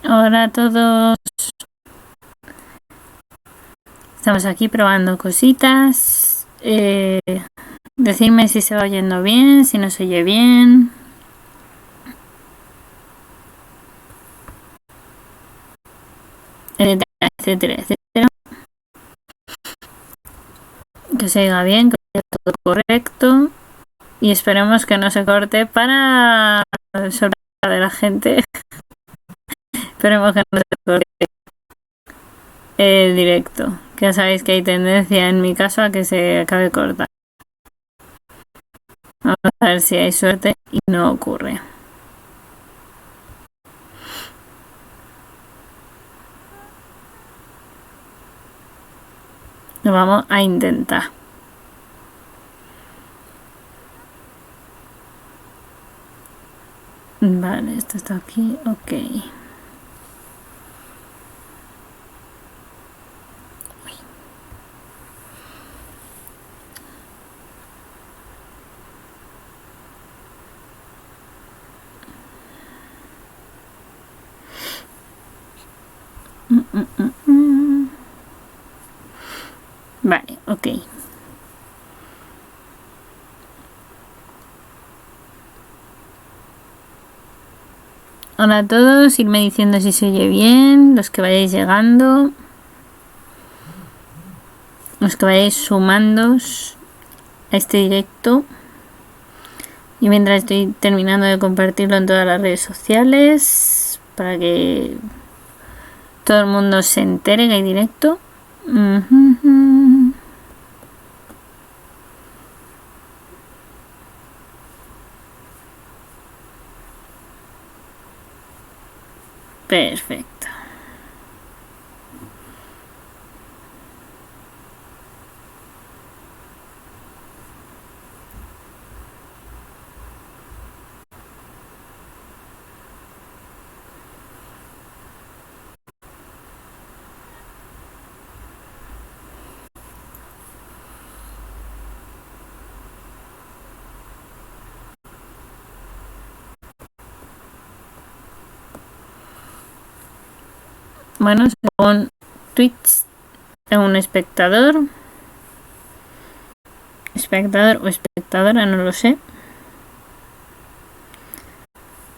Hola a todos. Estamos aquí probando cositas. Decidme si se va oyendo bien, si no se oye bien. Etcétera, etcétera, etcétera. Que se oiga bien, que sea todo correcto. Y esperemos que no se corte para sorpresa de la gente. Esperemos que no se corte el directo. Que ya sabéis que hay tendencia en mi caso a que se acabe cortando. Vamos a ver si hay suerte y no ocurre. Lo vamos a intentar. Vale, esto está aquí, ok. Vale, ok. Hola a todos, irme diciendo si se oye bien, los que vayáis llegando, los que vayáis sumando a este directo. Y mientras estoy terminando de compartirlo en todas las redes sociales para que todo el mundo se entere que hay directo. Perfecto. Bueno, según Twitch, tengo un espectador o espectadora, no lo sé.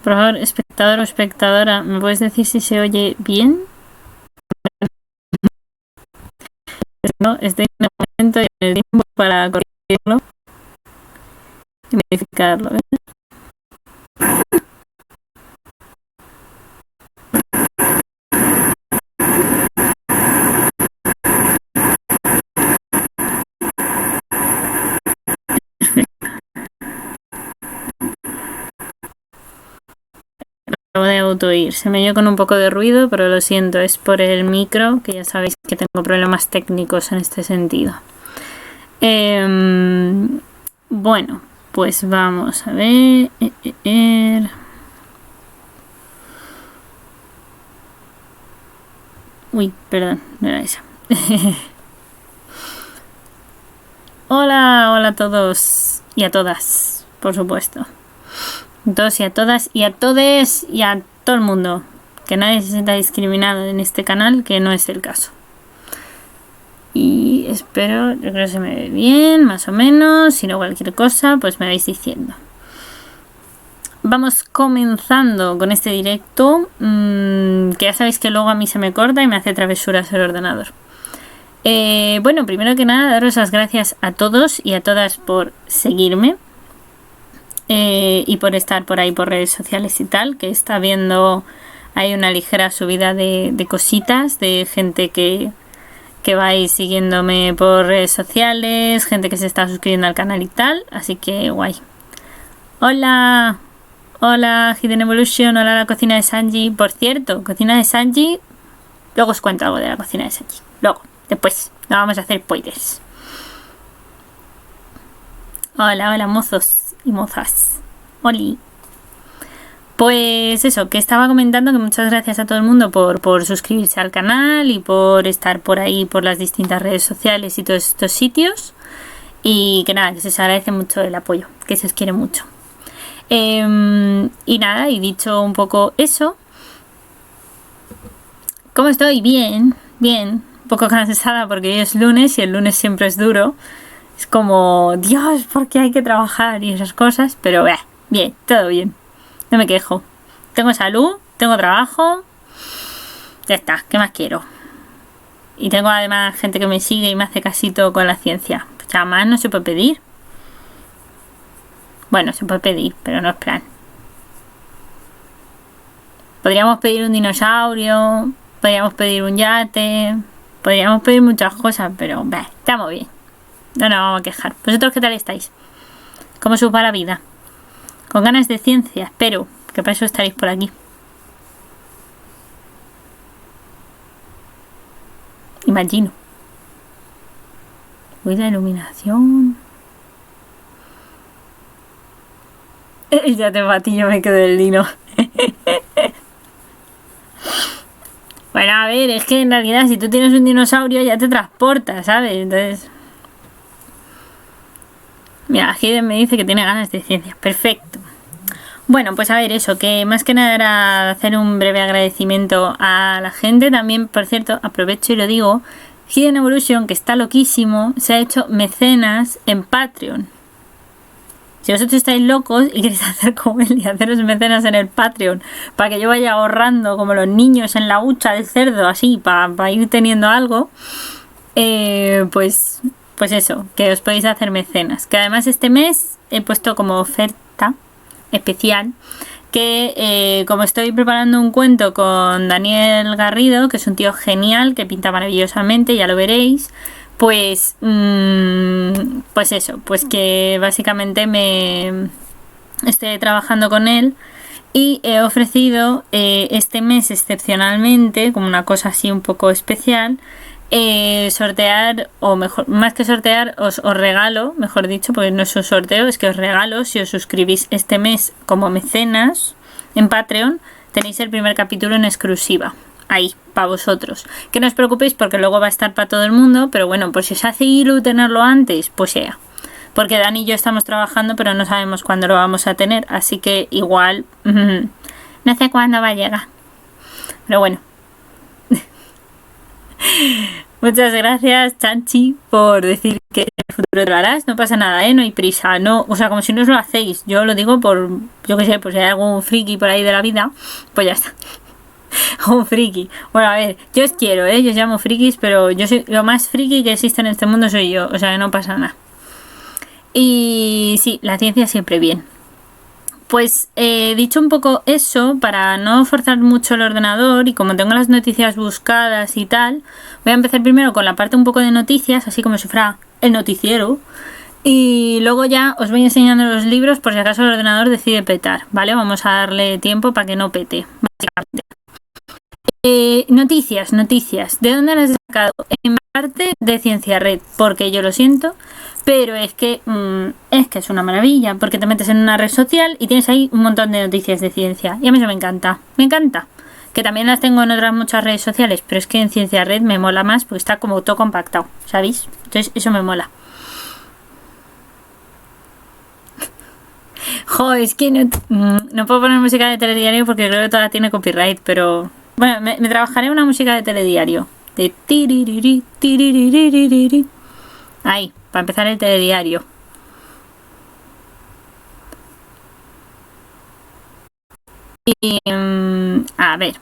Por favor, espectador o espectadora, ¿me puedes decir si se oye bien? No, estoy en el momento y en el tiempo para corregirlo y modificarlo. Acabo de autoir. Se me oyó con un poco de ruido, pero lo siento, es por el micro, que ya sabéis que tengo problemas técnicos en este sentido. Bueno, pues vamos a ver. Uy, perdón, no era esa. Hola a todos y a todas, por supuesto. A todos y a todas y a todes y a todo el mundo. Que nadie se sienta discriminado en este canal, que no es el caso. Y espero, yo creo que se me ve bien, más o menos. Si no cualquier cosa, pues me vais diciendo. Vamos comenzando con este directo, que ya sabéis que luego a mí se me corta y me hace travesuras el ordenador. Bueno, primero que nada, daros las gracias a todos y a todas por seguirme y por estar por ahí por redes sociales y tal, que está viendo hay una ligera subida de cositas, de gente que vais siguiéndome por redes sociales, gente que se está suscribiendo al canal y tal, así que guay. Hola Hidden Evolution, hola la cocina de Sanji. Por cierto, cocina de Sanji, luego os cuento algo de la cocina de Sanji, luego, después, no vamos a hacer spoilers. Hola mozos y mozas. Oli. Pues eso, que estaba comentando que muchas gracias a todo el mundo por suscribirse al canal y por estar por ahí por las distintas redes sociales y todos estos sitios. Y que nada, que se os agradece mucho el apoyo, que se os quiere mucho. Y nada, y dicho un poco eso, ¿Cómo estoy? Bien, bien. Un poco cansada porque hoy es lunes y el lunes siempre es duro. Es como, Dios, ¿por qué hay que trabajar? Y esas cosas. Pero bien, todo bien. No me quejo. Tengo salud, tengo trabajo. Ya está, ¿qué más quiero? Y tengo además gente que me sigue y me hace casito con la ciencia. Pues ya más no se puede pedir. Bueno, se puede pedir, pero no es plan. Podríamos pedir un dinosaurio, podríamos pedir un yate, podríamos pedir muchas cosas, pero estamos bien. No nos vamos a quejar. ¿Vosotros qué tal estáis? ¿Cómo os va la vida? Con ganas de ciencia, espero, que para eso estaréis por aquí. Imagino. Uy, la iluminación. Ya te batí, yo me quedo del dino. Bueno, a ver, es que en realidad si tú tienes un dinosaurio ya te transporta, ¿sabes? Entonces... Mira, Hiden me dice que tiene ganas de ciencia. Perfecto. Bueno, pues a ver, eso, que más que nada era hacer un breve agradecimiento a la gente. También, por cierto, aprovecho y lo digo, Hiden Evolution, que está loquísimo, se ha hecho mecenas en Patreon. Si vosotros estáis locos y queréis hacer como él y haceros mecenas en el Patreon para que yo vaya ahorrando como los niños en la hucha del cerdo, así, para ir teniendo algo, pues eso, que os podéis hacer mecenas. Que además este mes he puesto como oferta especial que como estoy preparando un cuento con Daniel Garrido, que es un tío genial, que pinta maravillosamente, ya lo veréis, pues eso, pues que básicamente me estoy trabajando con él y he ofrecido este mes excepcionalmente, como una cosa así un poco especial, sortear, o mejor, más que sortear, os regalo, mejor dicho, porque no es un sorteo, es que os regalo, si os suscribís este mes como mecenas en Patreon, tenéis el primer capítulo en exclusiva. Ahí, para vosotros. Que no os preocupéis porque luego va a estar para todo el mundo, pero bueno, pues si os hace ilu tenerlo antes, pues sea. Porque Dani y yo estamos trabajando, pero no sabemos cuándo lo vamos a tener, así que igual no sé cuándo va a llegar. Pero bueno. Muchas gracias, Chanchi, por decir que en el futuro te lo harás. No pasa nada, no hay prisa. No, o sea, como si no os lo hacéis. Yo lo digo por, yo qué sé, pues si hay algún friki por ahí de la vida, pues ya está. Un friki. Bueno, a ver, yo os quiero, yo os llamo frikis, pero yo soy lo más friki que existe en este mundo soy yo, o sea que no pasa nada. Y sí, la ciencia siempre bien. Pues dicho un poco eso, para no forzar mucho el ordenador y como tengo las noticias buscadas y tal, voy a empezar primero con la parte un poco de noticias, así como si fuera el noticiero. Y luego ya os voy enseñando los libros por si acaso el ordenador decide petar, ¿vale? Vamos a darle tiempo para que no pete, básicamente. Noticias. ¿De dónde las he sacado? En parte de Ciencia Red, porque yo lo siento, pero es que es una maravilla, porque te metes en una red social y tienes ahí un montón de noticias de ciencia. Y a mí eso me encanta. Que también las tengo en otras muchas redes sociales, pero es que en Ciencia Red me mola más porque está como todo compactado, ¿sabéis? Entonces eso me mola. Es que no puedo poner música de telediario porque creo que toda tiene copyright, pero... Bueno, me trabajaré una música de telediario. De tiririri, tiririri. Ahí, para empezar el telediario. Y, a ver.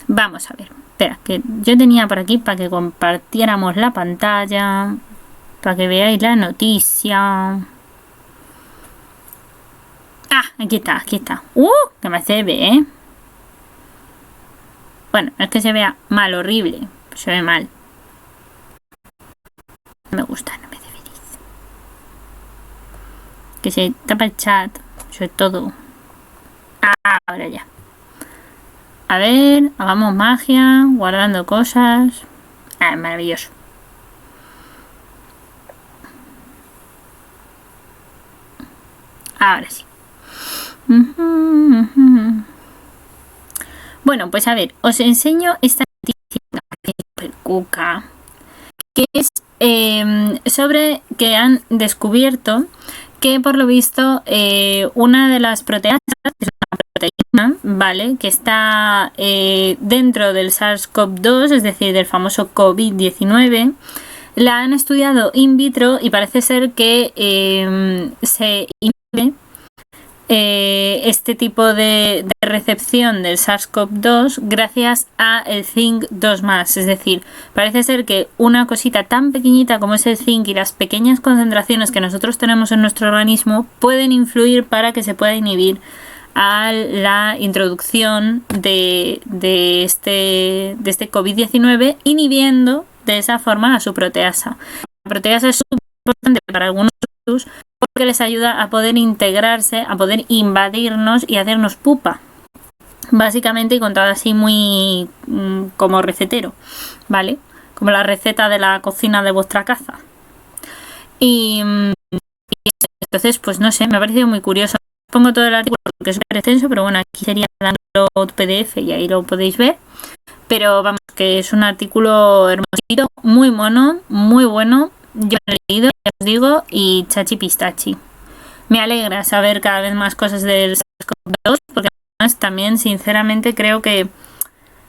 Vamos a ver. Espera, que yo tenía por aquí para que compartiéramos la pantalla. Para que veáis la noticia. Aquí está. Que me se ve, Bueno, no es que se vea mal, horrible. Se ve mal. No me gusta, no me hace feliz. Que se tapa el chat, sobre todo. Ahora ya. A ver, hagamos magia, guardando cosas. Maravilloso. Ahora sí. Bueno, pues a ver, os enseño esta noticia que es super cuca, que es sobre que han descubierto que por lo visto una de las proteínas, que es una proteína ¿vale? Que está dentro del SARS-CoV-2, es decir, del famoso COVID-19. La han estudiado in vitro y parece ser que se inhibe este tipo de recepción del SARS-CoV-2 gracias a el Zinc2+, es decir, parece ser que una cosita tan pequeñita como es el zinc y las pequeñas concentraciones que nosotros tenemos en nuestro organismo pueden influir para que se pueda inhibir a la introducción de este COVID-19, inhibiendo de esa forma a su proteasa. La proteasa es súper importante para algunos virus porque les ayuda a poder integrarse, a poder invadirnos y hacernos pupa. Básicamente, y contado así muy como recetero, ¿vale? Como la receta de la cocina de vuestra casa. Y entonces, pues no sé, me ha parecido muy curioso. Pongo todo el artículo porque es súper extenso, pero bueno, aquí sería download PDF y ahí lo podéis ver. Pero vamos, que es un artículo hermosito, muy mono, muy bueno. Yo lo he leído, ya os digo, y chachi pistachi. Me alegra saber cada vez más cosas del SARS-CoV-2, porque además también, sinceramente, creo que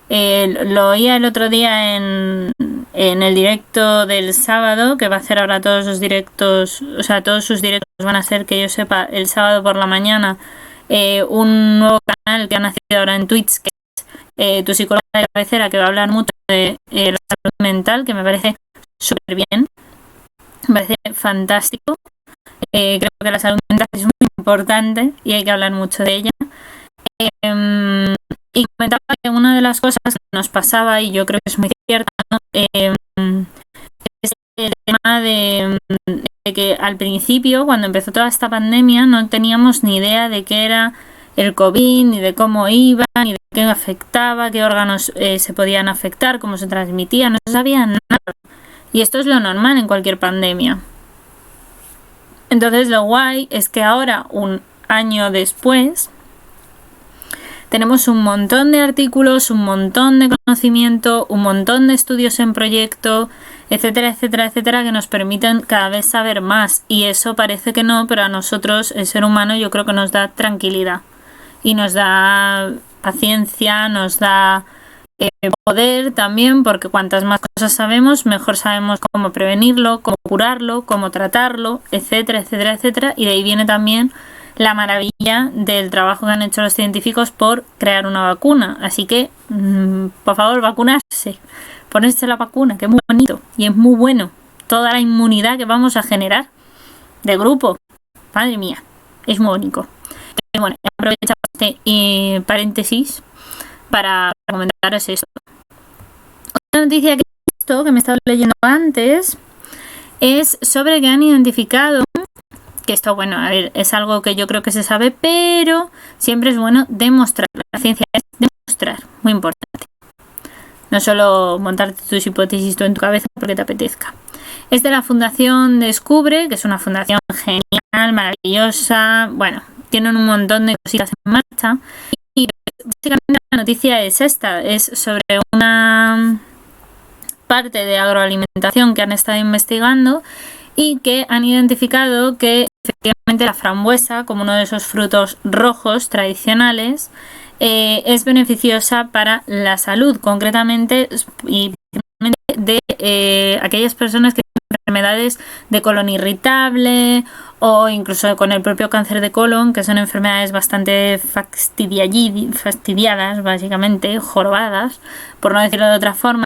lo oía el otro día en el directo del sábado, que va a hacer ahora todos los directos, o sea, todos sus directos van a ser, que yo sepa, el sábado por la mañana, un nuevo canal que ha nacido ahora en Twitch, que es Tu Psicóloga de Cabecera, que va a hablar mucho de la salud mental, que me parece súper bien, me parece fantástico. Creo que la salud mental es muy importante y hay que hablar mucho de ella. Y comentaba que una de las cosas que nos pasaba, y yo creo que es muy cierta, ¿no? Es el tema de que al principio, cuando empezó toda esta pandemia, no teníamos ni idea de qué era el COVID, ni de cómo iba, ni de qué afectaba, qué órganos se podían afectar, cómo se transmitía, no se sabía nada. Y esto es lo normal en cualquier pandemia. Entonces lo guay es que ahora, un año después, tenemos un montón de artículos, un montón de conocimiento, un montón de estudios en proyecto, etcétera, etcétera, etcétera, que nos permiten cada vez saber más. Y eso parece que no, pero a nosotros, el ser humano, yo creo que nos da tranquilidad. Y nos da paciencia, nos da poder también, porque cuantas más cosas sabemos, mejor sabemos cómo prevenirlo, cómo curarlo, cómo tratarlo, etcétera, etcétera, etcétera. Y de ahí viene también la maravilla del trabajo que han hecho los científicos por crear una vacuna. Así que, por favor, vacunarse, ponerse la vacuna, que es muy bonito y es muy bueno. Toda la inmunidad que vamos a generar de grupo, madre mía, es muy bonito. Pero bueno, aprovecho este paréntesis para comentaros esto. Otra noticia que me he estado leyendo antes es sobre que han identificado, que esto, bueno, a ver, es algo que yo creo que se sabe, pero siempre es bueno demostrar. La ciencia es demostrar, muy importante. No solo montarte tus hipótesis tú en tu cabeza porque te apetezca. Es de la Fundación Descubre, que es una fundación genial, maravillosa. Bueno, tienen un montón de cositas en marcha. Y básicamente la noticia es esta, es sobre una parte de agroalimentación que han estado investigando y que han identificado que efectivamente la frambuesa, como uno de esos frutos rojos tradicionales, es beneficiosa para la salud, concretamente y de aquellas personas que tienen enfermedades de colon irritable o incluso con el propio cáncer de colon, que son enfermedades bastante fastidiadas, básicamente, jorobadas, por no decirlo de otra forma.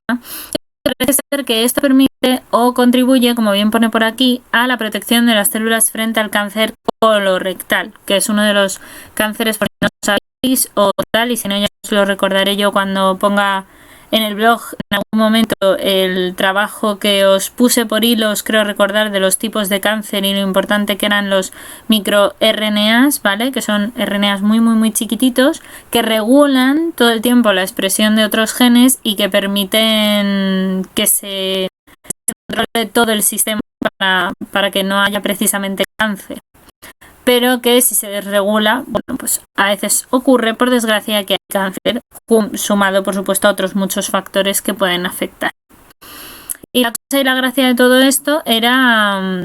Parece ser que esto permite o contribuye, como bien pone por aquí, a la protección de las células frente al cáncer colorectal, que es uno de los cánceres, por si no sabéis o tal, y si no ya os lo recordaré yo cuando ponga en el blog en algún momento el trabajo que os puse por hilos, creo recordar, de los tipos de cáncer y lo importante que eran los microRNAs, ¿vale? Que son RNAs muy, muy, muy chiquititos que regulan todo el tiempo la expresión de otros genes y que permiten que se controle todo el sistema para que no haya precisamente cáncer. Pero que si se desregula, bueno, pues a veces ocurre, por desgracia, que hay cáncer, sumado, por supuesto, a otros muchos factores que pueden afectar. Y la cosa y la gracia de todo esto era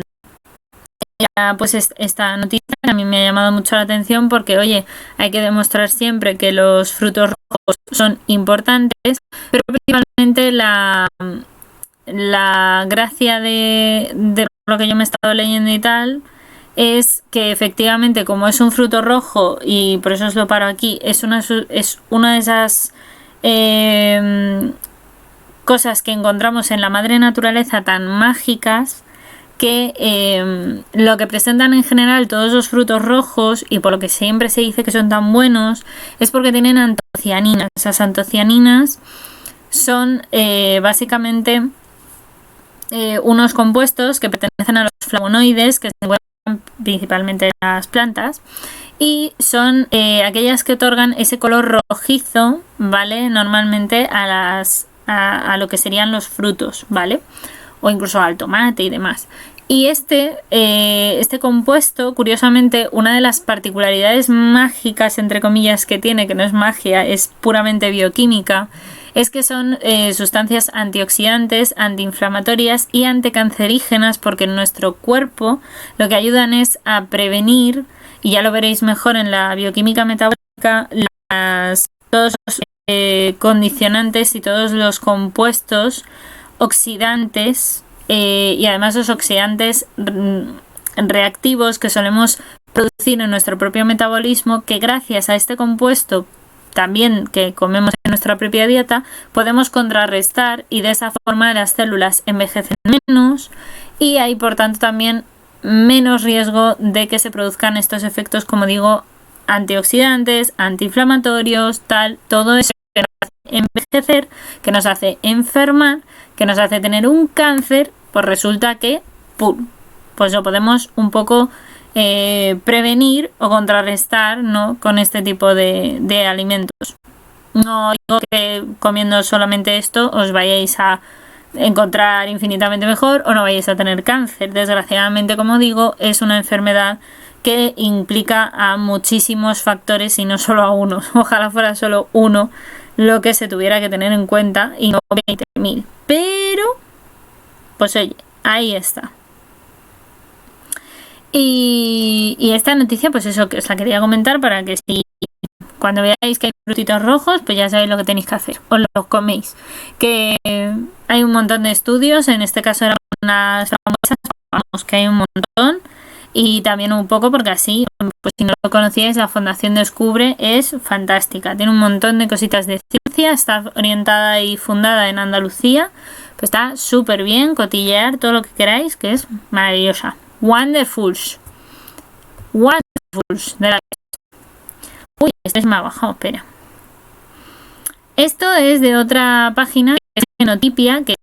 pues esta noticia a mí me ha llamado mucho la atención porque, oye, hay que demostrar siempre que los frutos rojos son importantes, pero principalmente la gracia de lo que yo me he estado leyendo y tal es que efectivamente como es un fruto rojo y por eso os lo paro aquí, es una de esas cosas que encontramos en la madre naturaleza tan mágicas que lo que presentan en general todos los frutos rojos y por lo que siempre se dice que son tan buenos es porque tienen antocianinas. Esas antocianinas son básicamente unos compuestos que pertenecen a los flavonoides que se encuentran principalmente en las plantas y son aquellas que otorgan ese color rojizo, ¿vale? Normalmente a lo que serían los frutos, ¿vale? O incluso al tomate y demás. Y este compuesto, curiosamente, una de las particularidades mágicas, entre comillas, que tiene, que no es magia, es puramente bioquímica, es que son sustancias antioxidantes, antiinflamatorias y anticancerígenas, porque en nuestro cuerpo lo que ayudan es a prevenir, y ya lo veréis mejor en la bioquímica metabólica, todos los condicionantes y todos los compuestos oxidantes y además los oxidantes reactivos que solemos producir en nuestro propio metabolismo, que gracias a este compuesto también que comemos en nuestra propia dieta podemos contrarrestar y de esa forma las células envejecen menos y hay por tanto también menos riesgo de que se produzcan estos efectos, como digo, antioxidantes, antiinflamatorios, todo eso que nos hace envejecer, que nos hace enfermar, que nos hace tener un cáncer, pues resulta que ¡pum!, pues lo podemos un poco prevenir o contrarrestar, ¿no?, con este tipo de alimentos. No digo que comiendo solamente esto os vayáis a encontrar infinitamente mejor o no vayáis a tener cáncer. Desgraciadamente, como digo, es una enfermedad que implica a muchísimos factores y no solo a uno. Ojalá fuera solo uno lo que se tuviera que tener en cuenta y no 20.000. Pero, pues oye, ahí está. Y esta noticia, pues eso que os la quería comentar para que si cuando veáis que hay frutitos rojos, pues ya sabéis lo que tenéis que hacer. Os los coméis. Que hay un montón de estudios, en este caso eran unas famosas, vamos, que hay un montón. Y también un poco porque así, pues si no lo conocíais, la Fundación Descubre es fantástica. Tiene un montón de cositas de ciencia, está orientada y fundada en Andalucía. Pues está súper bien, cotillear todo lo que queráis, que es maravillosa. Wonderfuls. De la... Uy, esto se me ha bajado, espera. Esto es de otra página, que es Genotipia, que es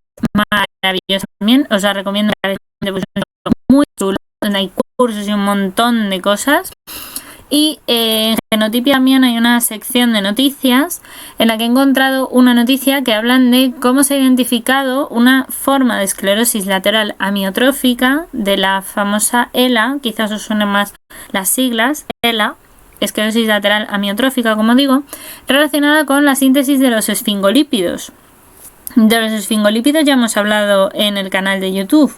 maravillosa también. Os la recomiendo, pues, muy chulo, donde hay cursos y un montón de cosas. Y en Genotipia también hay una sección de noticias en la que he encontrado una noticia que hablan de cómo se ha identificado una forma de esclerosis lateral amiotrófica de la famosa ELA, quizás os suenen más las siglas, ELA, esclerosis lateral amiotrófica, como digo, relacionada con la síntesis de los esfingolípidos. De los esfingolípidos ya hemos hablado en el canal de YouTube,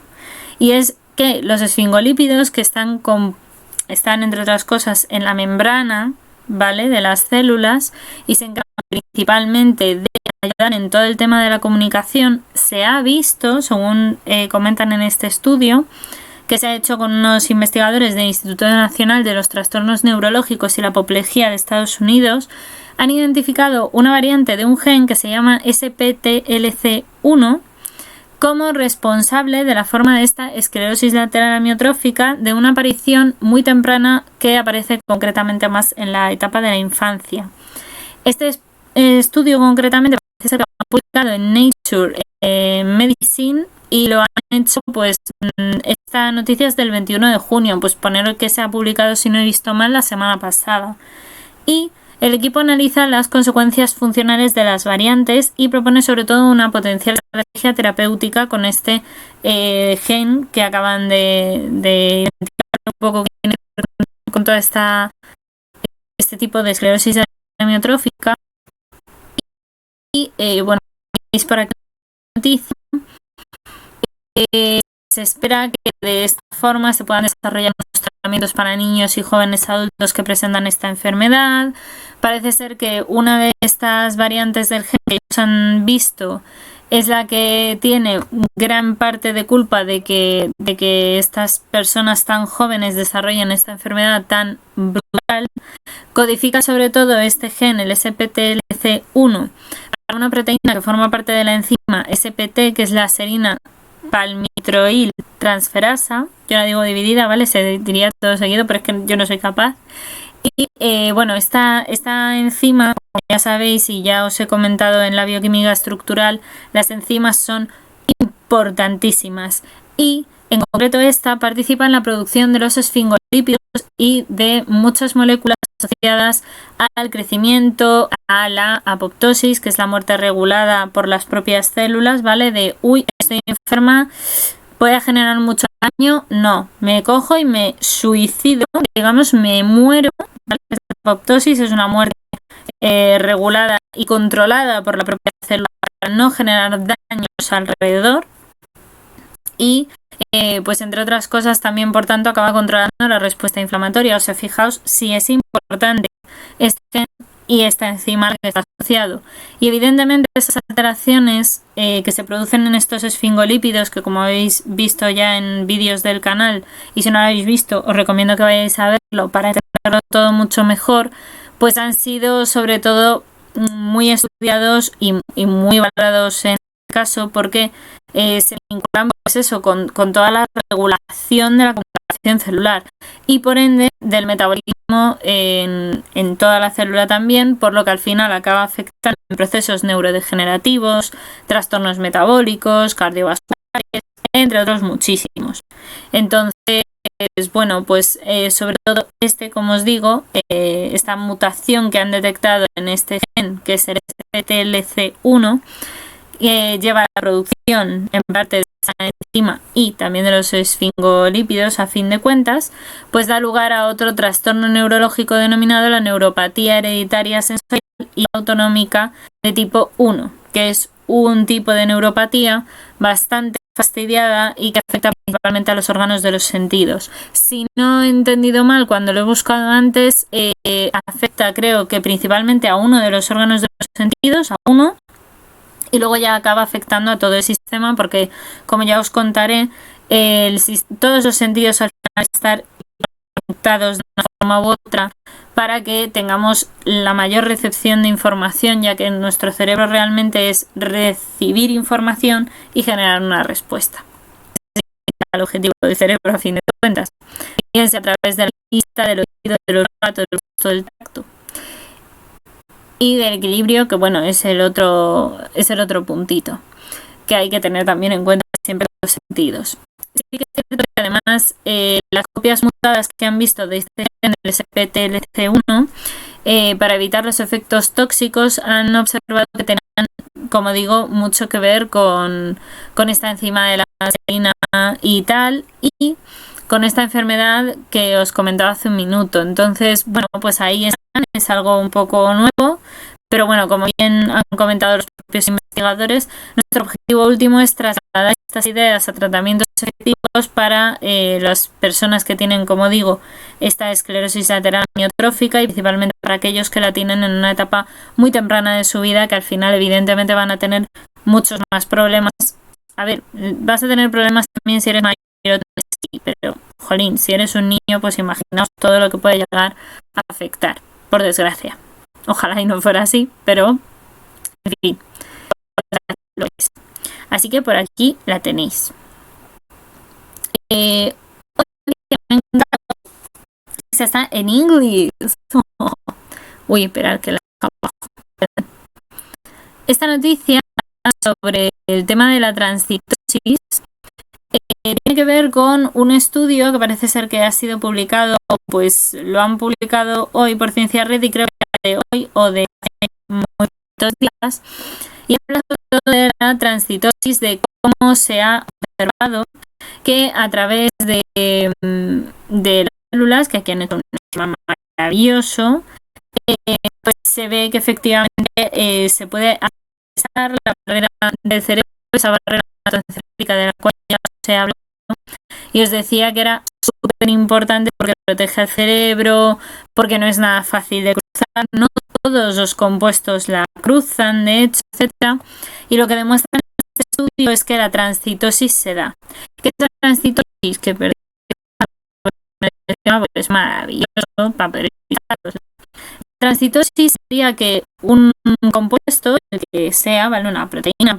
y es que los esfingolípidos que están entre otras cosas en la membrana, ¿vale?, de las células y se encargan principalmente de ayudar en todo el tema de la comunicación. Se ha visto, según comentan en este estudio, que se ha hecho con unos investigadores del Instituto Nacional de los Trastornos Neurológicos y la Apoplejía de Estados Unidos, han identificado una variante de un gen que se llama SPTLC1 como responsable de la forma de esta esclerosis lateral amiotrófica, de una aparición muy temprana que aparece concretamente más en la etapa de la infancia. Este estudio concretamente parece ser publicado en Nature Medicine y lo han hecho, pues esta noticia es del 21 de junio, pues poner que se ha publicado, si no he visto mal, la semana pasada. Y el equipo analiza las consecuencias funcionales de las variantes y propone sobre todo una potencial estrategia terapéutica con este gen que acaban de identificar un poco que tiene que ver con toda este tipo de esclerosis amiotrófica. Y bueno, veis por aquí la noticia. se espera que de esta forma se puedan desarrollar los tratamientos para niños y jóvenes adultos que presentan esta enfermedad. Parece ser que una de estas variantes del gen que ellos han visto es la que tiene gran parte de culpa de que estas personas tan jóvenes desarrollen esta enfermedad tan brutal. Codifica sobre todo este gen, el SPTLC1, para una proteína que forma parte de la enzima SPT, que es la serina palmitroil transferasa. Yo la digo dividida, ¿vale? Se diría todo seguido, pero es que yo no soy capaz. Y bueno, esta enzima, como ya sabéis y ya os he comentado en la bioquímica estructural, las enzimas son importantísimas y en concreto esta participa en la producción de los esfingolípidos y de muchas moléculas asociadas al crecimiento, a la apoptosis, que es la muerte regulada por las propias células, ¿vale? De, uy, estoy enferma, ¿puede generar mucho daño? No, me cojo y me suicido, digamos, me muero, ¿vale? La apoptosis es una muerte regulada y controlada por la propia célula para no generar daños alrededor y pues entre otras cosas también por tanto acaba controlando la respuesta inflamatoria. O sea, fijaos si es importante este gen y esta enzima que está asociado. Y evidentemente esas alteraciones que se producen en estos esfingolípidos, que como habéis visto ya en vídeos del canal, y si no lo habéis visto os recomiendo que vayáis a verlo para entenderlo todo mucho mejor, pues han sido sobre todo muy estudiados y muy valorados en este caso porque se vinculan pues eso, con toda la regulación de la comunicación celular y por ende del metabolismo en toda la célula también, por lo que al final acaba afectando en procesos neurodegenerativos, trastornos metabólicos, cardiovasculares, entre otros muchísimos. Entonces, bueno, pues sobre todo como os digo, esta mutación que han detectado en este gen, que es el SPTLC1, lleva a la producción en parte de esa enzima y también de los esfingolípidos, a fin de cuentas, pues da lugar a otro trastorno neurológico denominado la neuropatía hereditaria sensorial y autonómica de tipo 1, que es un tipo de neuropatía bastante fastidiada y que afecta principalmente a los órganos de los sentidos. Si no he entendido mal cuando lo he buscado antes, afecta creo que principalmente a uno de los órganos de los sentidos, a uno, y luego ya acaba afectando a todo el sistema porque, como ya os contaré, todos los sentidos al final estar conectados de una forma u otra para que tengamos la mayor recepción de información, ya que nuestro cerebro realmente es recibir información y generar una respuesta. Ese es el objetivo del cerebro a fin de cuentas. Fíjense a través de la vista, del oído, del olfato, del gusto, del tacto. Y del equilibrio, que bueno, es el otro puntito que hay que tener también en cuenta siempre los sentidos. Sí que es cierto que además las copias mutadas que han visto de este gen, el SPTLC1, para evitar los efectos tóxicos, han observado que tenían, como digo, mucho que ver con esta enzima de la serina y tal, y con esta enfermedad que os comentaba hace un minuto. Entonces, bueno, pues ahí están, es algo un poco nuevo, pero bueno, como bien han comentado los propios investigadores, nuestro objetivo último es trasladar estas ideas a tratamientos efectivos para las personas que tienen, como digo, esta esclerosis lateral amiotrófica y principalmente para aquellos que la tienen en una etapa muy temprana de su vida, que al final evidentemente van a tener muchos más problemas. A ver, vas a tener problemas también si eres mayor, sí, pero jolín, si eres un niño, pues imaginaos todo lo que puede llegar a afectar, por desgracia. Ojalá y no fuera así, pero en fin, lo es. Así que por aquí la tenéis. Esta está en inglés. Uy, esperad que la abajo. Esta noticia sobre el tema de la transcitosis tiene que ver con un estudio que parece ser que ha sido publicado, pues lo han publicado hoy por Ciencia Red y creo que de hoy o de hace muchos días, y habla sobre todo de la transcitosis, de cómo se ha observado que a través de las células, que aquí han hecho un esquema maravilloso, pues se ve que efectivamente se puede atravesar la barrera del cerebro, esa barrera transcética de la cual ya se habla y os decía que era súper importante porque protege el cerebro, porque no es nada fácil de cruzar, no todos los compuestos la cruzan, de hecho, etcétera. Y lo que demuestra en este estudio es que la transcitosis se da. ¿Qué es la transcitosis? Que es maravilloso para periodificarlos. La transcitosis sería que un compuesto, el que sea, ¿vale? Una proteína,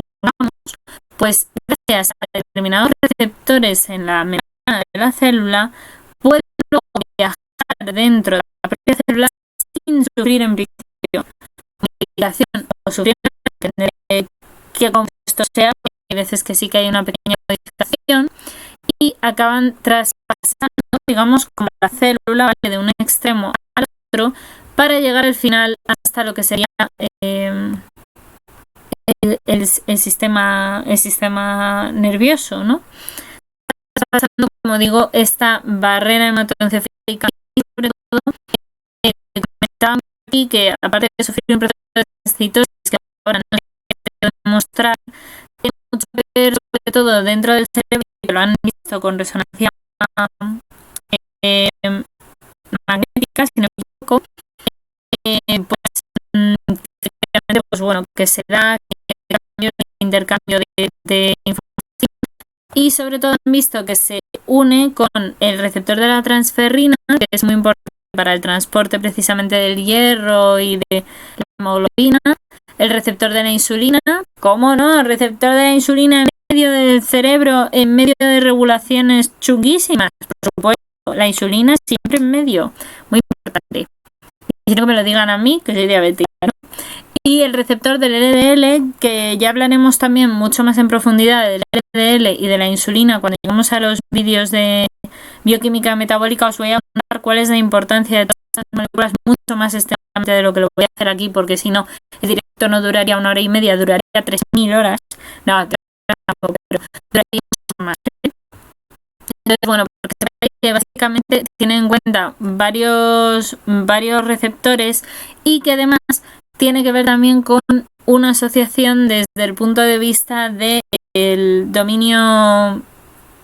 pues gracias a determinados receptores en la membrana de la célula, puede luego viajar dentro de la propia célula sin sufrir en principio modificación o sufrir, depende de qué compuesto sea, porque hay veces que sí que hay una pequeña modificación, y acaban traspasando, digamos, como la célula, ¿vale? De un extremo al otro para llegar al final hasta lo que sería el sistema nervioso, ¿no? Está pasando, como digo, esta barrera hematoencefálica y sobre todo comentaba aquí que aparte de sufrir un proceso de transcitosis que ahora no se puede demostrar, tiene mucho que ver sobre todo dentro del cerebro, que lo han visto con resonancia magnética, si no me equivoco, pues bueno, que se da intercambio de información, y sobre todo han visto que se une con el receptor de la transferrina, que es muy importante para el transporte precisamente del hierro y de la hemoglobina, el receptor de la insulina, ¿cómo no? El receptor de la insulina en medio del cerebro, en medio de regulaciones chunguísimas, por supuesto, la insulina siempre en medio, muy importante. Y no que me lo digan a mí, que soy diabética, ¿no? Y el receptor del LDL, que ya hablaremos también mucho más en profundidad del LDL y de la insulina cuando lleguemos a los vídeos de bioquímica metabólica. Os voy a contar cuál es la importancia de todas estas moléculas mucho más extensamente de lo que lo voy a hacer aquí, porque si no, el directo no duraría 1 hora y media, duraría 3.000 horas. No, 3 horas tampoco, pero duraría mucho más. Entonces, bueno, porque sepáis que básicamente tienen en cuenta varios receptores y que además tiene que ver también con una asociación desde el punto de vista del dominio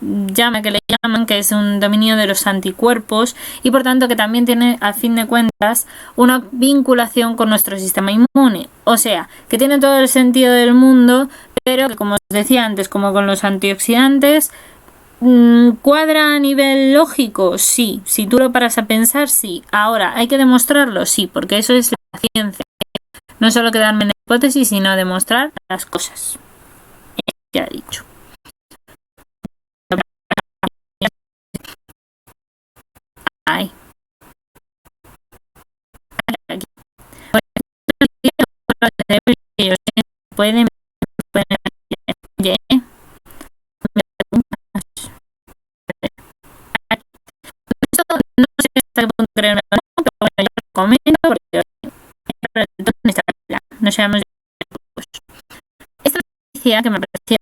llama, que le llaman, que es un dominio de los anticuerpos, y por tanto que también tiene, a fin de cuentas, una vinculación con nuestro sistema inmune. O sea, que tiene todo el sentido del mundo, pero que, como os decía antes, como con los antioxidantes, ¿cuadra a nivel lógico? Sí. Si tú lo paras a pensar, sí. Ahora, ¿hay que demostrarlo? Sí, porque eso es la ciencia. No solo quedarme en la hipótesis, sino demostrar las cosas. Ya he dicho. Ay. Pueden no sé hasta qué punto creerme o no, pero bueno, yo lo comento porque no seamos esta noticia que me parecía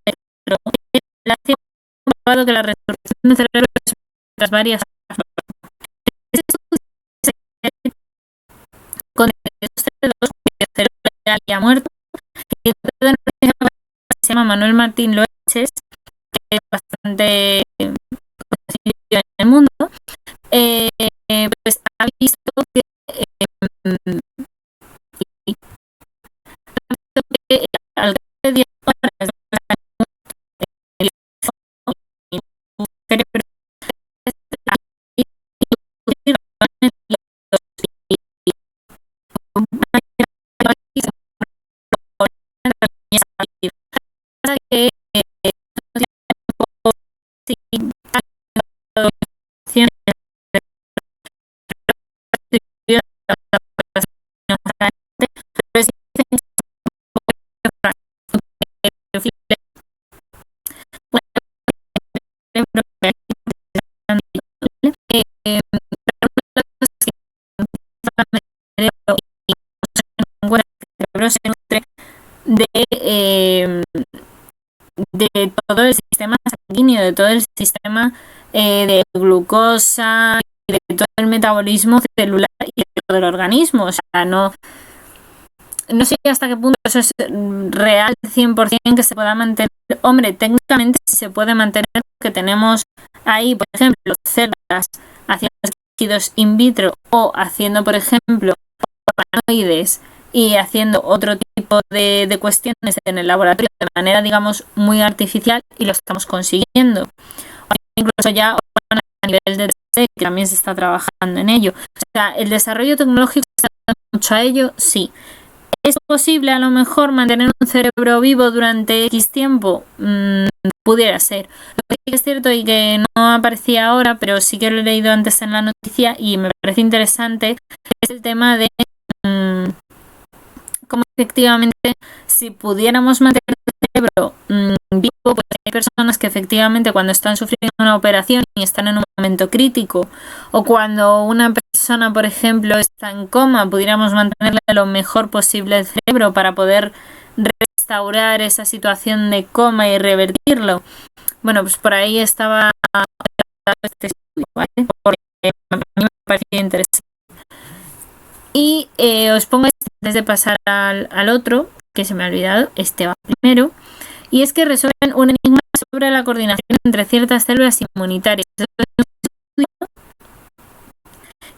la ha comprobado que la resurrección del cerebro es tras varias con el cerebro ya había muerto, y se llama Manuel Martín Loeches, que es bastante conocido en el mundo, pues ha visto que al cabo de 10 horas de todo el sistema sanguíneo, de todo el sistema de glucosa y de todo el metabolismo celular y de todo el organismo. O sea, no sé hasta qué punto eso es real 100% que se pueda mantener. Hombre, técnicamente sí se puede mantener, que tenemos ahí, por ejemplo, células haciendo tejidos in vitro o haciendo, por ejemplo, organoides y haciendo otro tipo de cuestiones en el laboratorio de manera, digamos, muy artificial, y lo estamos consiguiendo. Incluso ya a nivel de 3D, que también se está trabajando en ello. O sea, el desarrollo tecnológico está dando mucho a ello, sí. ¿Es posible a lo mejor mantener un cerebro vivo durante X tiempo? Pudiera ser. Lo que sí es cierto y que no aparecía ahora, pero sí que lo he leído antes en la noticia y me parece interesante, es el tema de cómo efectivamente, si pudiéramos mantener el cerebro vivo, pues hay personas que efectivamente cuando están sufriendo una operación y están en un momento crítico, o cuando una persona, por ejemplo, está en coma, pudiéramos mantenerle lo mejor posible el cerebro para poder restaurar esa situación de coma y revertirlo. Bueno, pues por ahí estaba este estudio, ¿vale? Porque a mí me parecía interesante. Y os pongo antes de pasar al otro, que se me ha olvidado, este va primero, y es que resuelven un enigma sobre la coordinación entre ciertas células inmunitarias.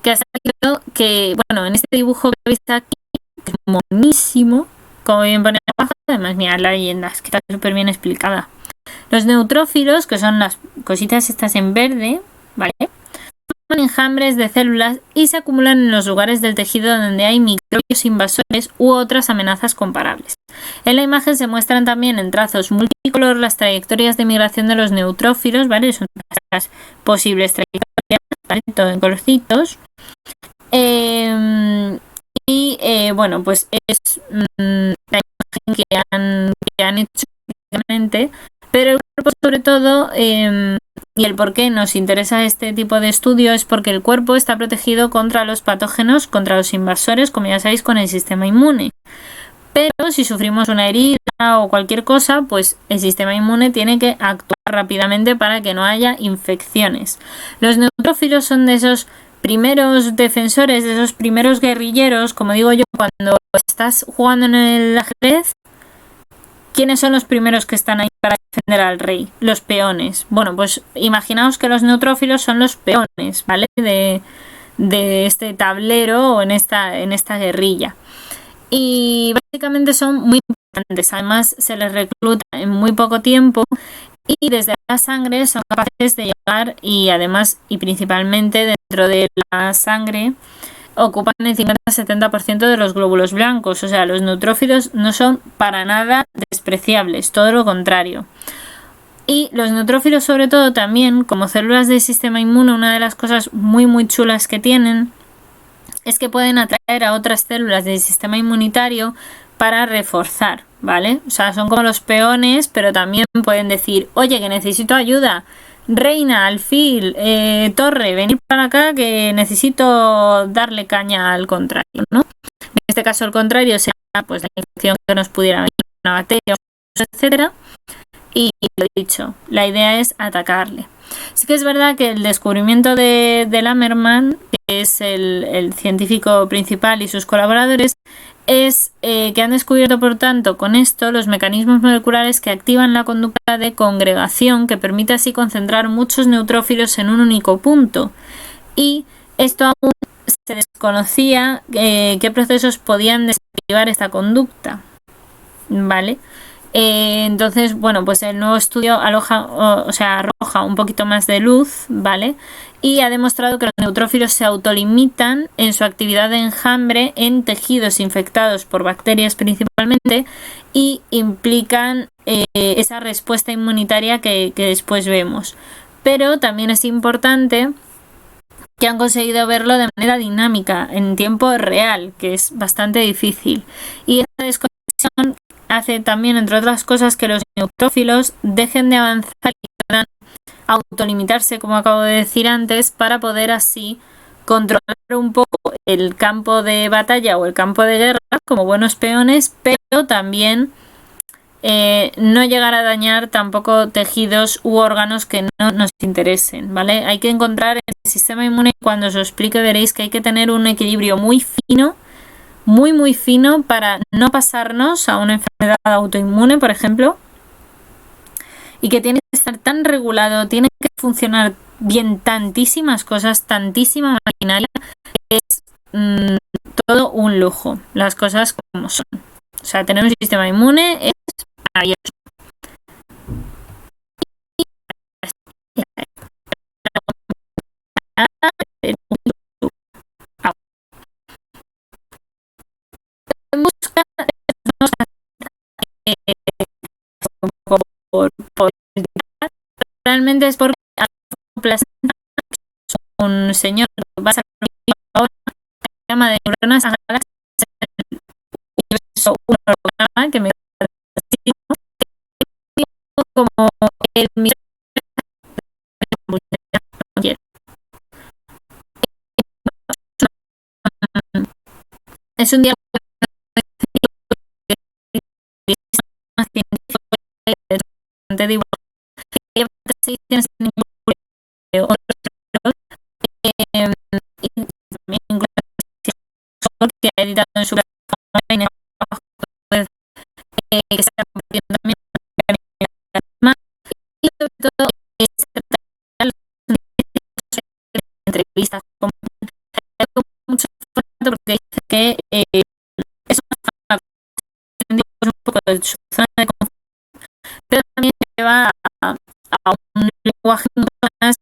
Que ha salido que, bueno, en este dibujo que veis aquí, que es monísimo, como bien pone abajo, además mirad la leyenda, es que está súper bien explicada. Los neutrófilos, que son las cositas estas en verde, ¿vale? Forman enjambres de células y se acumulan en los lugares del tejido donde hay microbios invasores u otras amenazas comparables. En la imagen se muestran también en trazos multicolor las trayectorias de migración de los neutrófilos, ¿vale? Son las posibles trayectorias, ¿vale? Todo en colorcitos. Bueno, pues es la imagen que han hecho prácticamente, pero el cuerpo sobre todo, y el por qué nos interesa este tipo de estudio es porque el cuerpo está protegido contra los patógenos, contra los invasores, como ya sabéis, con el sistema inmune. Pero si sufrimos una herida o cualquier cosa, pues el sistema inmune tiene que actuar rápidamente para que no haya infecciones. Los neutrófilos son de esos primeros defensores, de esos primeros guerrilleros, como digo yo, cuando estás jugando en el ajedrez. ¿Quiénes son los primeros que están ahí para defender al rey? Los peones. Bueno, pues imaginaos que los neutrófilos son los peones, ¿vale? De este tablero o en esta guerrilla. Y básicamente son muy importantes. Además, se les recluta en muy poco tiempo y desde la sangre son capaces de llegar, y además y principalmente dentro de la sangre ocupan el 50-70% de los glóbulos blancos. O sea, los neutrófilos no son para nada despreciables, todo lo contrario. Y los neutrófilos, sobre todo, también como células del sistema inmune, una de las cosas muy muy chulas que tienen es que pueden atraer a otras células del sistema inmunitario para reforzar, ¿vale? O sea, son como los peones, pero también pueden decir, oye, que necesito ayuda, reina, alfil, torre, venid para acá que necesito darle caña al contrario, ¿no? En este caso el contrario sería pues la infección que nos pudiera venir, una bacteria, etcétera. Y lo dicho, la idea es atacarle. Sí que es verdad que el descubrimiento de Lamerman, que es el científico principal, y sus colaboradores, es que han descubierto, por tanto, con esto los mecanismos moleculares que activan la conducta de congregación, que permite así concentrar muchos neutrófilos en un único punto. Y esto aún se desconocía qué procesos podían desactivar esta conducta, ¿vale? Entonces, bueno, pues el nuevo estudio arroja un poquito más de luz, ¿vale? Y ha demostrado que los neutrófilos se autolimitan en su actividad de enjambre en tejidos infectados por bacterias principalmente, y implican esa respuesta inmunitaria que después vemos. Pero también es importante que han conseguido verlo de manera dinámica, en tiempo real, que es bastante difícil. Y esta desconexión hace también, entre otras cosas, que los neutrófilos dejen de avanzar y puedan autolimitarse, como acabo de decir antes, para poder así controlar un poco el campo de batalla o el campo de guerra como buenos peones, pero también no llegar a dañar tampoco tejidos u órganos que no nos interesen, ¿vale? Hay que encontrar el sistema inmune, cuando os lo explique veréis que hay que tener un equilibrio muy fino, muy muy fino, para no pasarnos a una enfermedad autoinmune, por ejemplo, y que tiene que estar tan regulado, tiene que funcionar bien tantísimas cosas, tantísima maquinaria, que es todo un lujo, las cosas como son. O sea, tener un sistema inmune es maravilloso. Por realmente es porque un señor que va a sacar ahora llama de neuronas a galaxias un programa que me como el es un día más científico que ha editado en su plataforma que está compartiendo también y sobre todo entrevistas con mucho porque dice que es un poco de su zona de confort, pero también lleva a un lenguaje más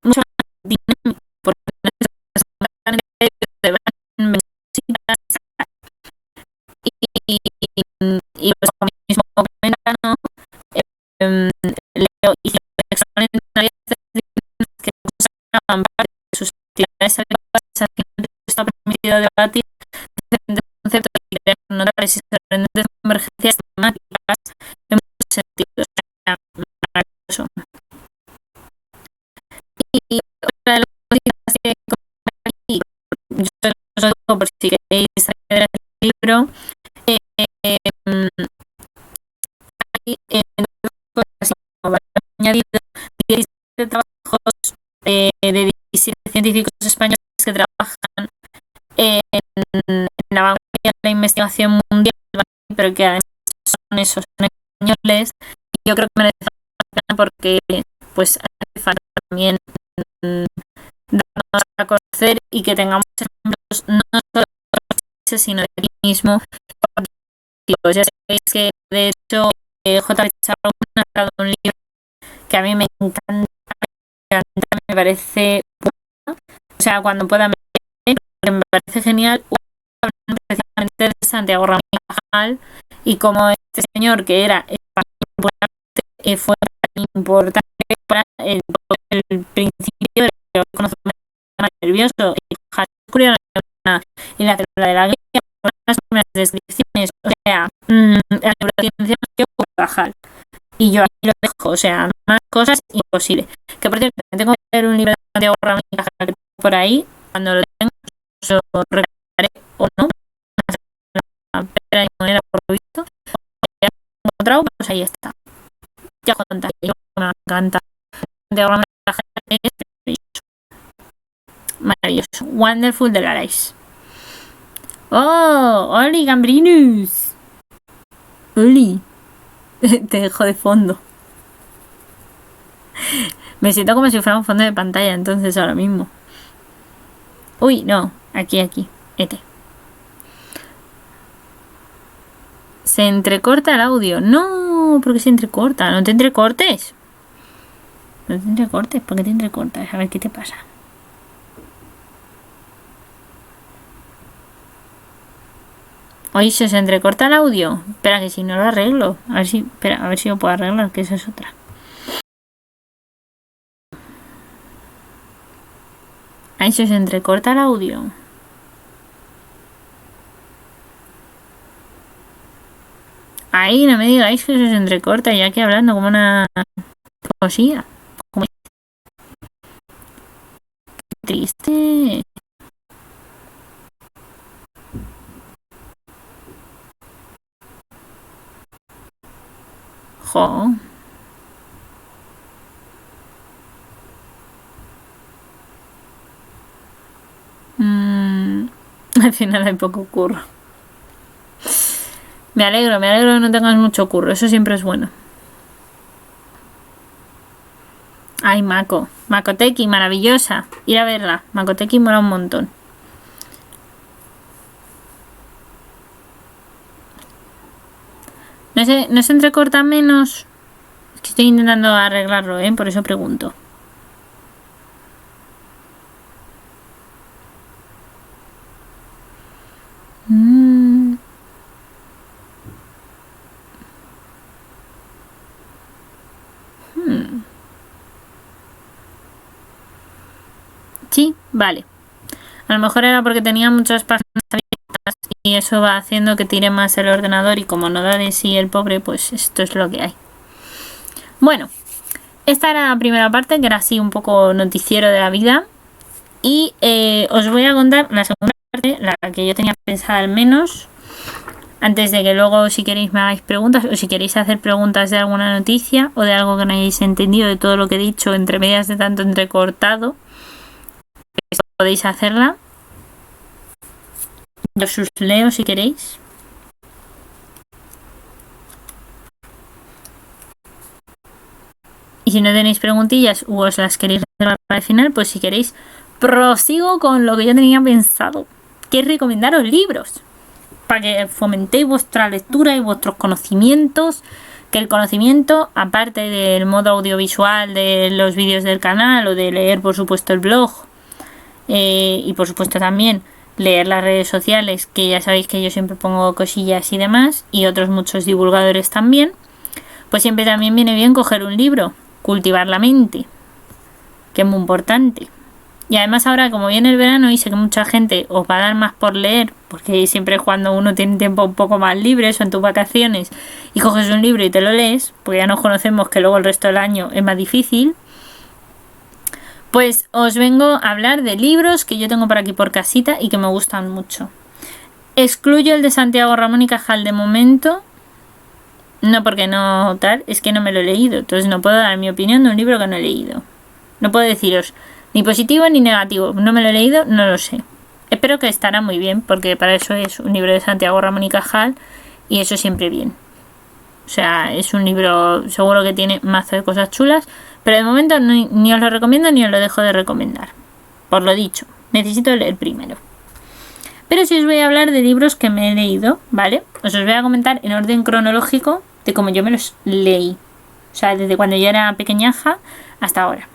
mucho más dinámico porque y pues como mismo comenta, ¿no? Leo y que usaban parte de sus actividades adecuadas está permitido debatir diferentes conceptos y crear notables y sorprendentes convergencias temáticas en muchos sentidos. Maravilloso. Y otra de las cositas que aquí, yo os lo digo por si queréis saber el libro, añadido 17 trabajos de 17 científicos españoles que trabajan en la vanguardia de la investigación mundial, pero que además son esos son españoles, y yo creo que merece la pena porque pues hace falta también darnos a conocer y que tengamos ejemplos no solo de los países sino de aquí mismo. Ya sabéis que de hecho J. Pizarro ha sacado un libro que a mí me encanta, me parece, o sea, cuando pueda me parece genial, precisamente de Santiago Ramón y Cajal, y como este señor que era importante, fue tan importante para el principio de lo que conocemos como nervioso, y Cajal descubrió en la célula de la guía las primeras descripciones, o sea, la neurociencia que Cajal. Y yo aquí lo dejo, o sea, más cosas imposibles. Que por cierto, tengo que leer un libro de Santiago Ramón y Cajal que tengo por ahí, cuando lo tenga, os lo regalaré o no. Pero de manera por lo visto, ya he encontrado, pues ahí está. Ya contaré, yo me encanta. Santiago Ramón y Cajal es maravilloso. Wonderful de la Lice. ¡Oh! ¡Oli, Gambrinus! ¡Oli! Te dejo de fondo. Me siento como si fuera un fondo de pantalla, entonces ahora mismo. Uy, no. Aquí. Se entrecorta el audio. No, ¿por qué se entrecorta? No te entrecortes. No te entrecortes, ¿por qué te entrecortas? A ver qué te pasa. Oye, se entrecorta el audio. Espera, que si no lo arreglo. A ver si lo puedo arreglar, que esa es otra. Ahí se entrecorta el audio. Ahí, no me digáis que se entrecorta, ya que hablando como una cosilla. Como... Qué triste. Jo. Al final hay poco curro. Me alegro que no tengas mucho curro, eso siempre es bueno. Ay, Mako. Makoteki, maravillosa. Ir a verla. Makoteki mola un montón. No se entrecorta menos. Es que estoy intentando arreglarlo, por eso pregunto. Sí, vale. A lo mejor era porque tenía muchas páginas abiertas y eso va haciendo que tire más el ordenador, y como no da de sí el pobre, pues esto es lo que hay. Bueno, esta era la primera parte, que era así un poco noticiero de la vida. Y os voy a contar la segunda parte, la que yo tenía pensada al menos, antes de que luego, si queréis, me hagáis preguntas, o si queréis hacer preguntas de alguna noticia o de algo que no hayáis entendido de todo lo que he dicho entre medias de tanto entrecortado, podéis hacerla. Yo os leo si queréis. Y si no tenéis preguntillas o os las queréis reservar para el final, pues si queréis prosigo con lo que yo tenía pensado, que es recomendaros libros para que fomentéis vuestra lectura y vuestros conocimientos, que el conocimiento, aparte del modo audiovisual de los vídeos del canal o de leer por supuesto el blog, y por supuesto también leer las redes sociales, que ya sabéis que yo siempre pongo cosillas y demás, y otros muchos divulgadores también, pues siempre también viene bien coger un libro, cultivar la mente, que es muy importante. Y además ahora, como viene el verano y sé que mucha gente os va a dar más por leer, porque siempre es cuando uno tiene tiempo un poco más libre, eso en tus vacaciones, y coges un libro y te lo lees, porque ya nos conocemos que luego el resto del año es más difícil, pues os vengo a hablar de libros que yo tengo por aquí por casita y que me gustan mucho. Excluyo el de Santiago Ramón y Cajal de momento, no porque no tal, es que no me lo he leído, entonces no puedo dar mi opinión de un libro que no he leído. No puedo deciros ni positivo ni negativo, no me lo he leído, no lo sé. Espero que estará muy bien, porque para eso es un libro de Santiago Ramón y Cajal, y eso siempre bien. O sea, es un libro seguro que tiene mazo de cosas chulas, pero de momento ni os lo recomiendo ni os lo dejo de recomendar. Por lo dicho, necesito leer primero. Pero sí os voy a hablar de libros que me he leído, ¿vale? Os voy a comentar en orden cronológico de cómo yo me los leí. O sea, desde cuando yo era pequeñaja hasta ahora.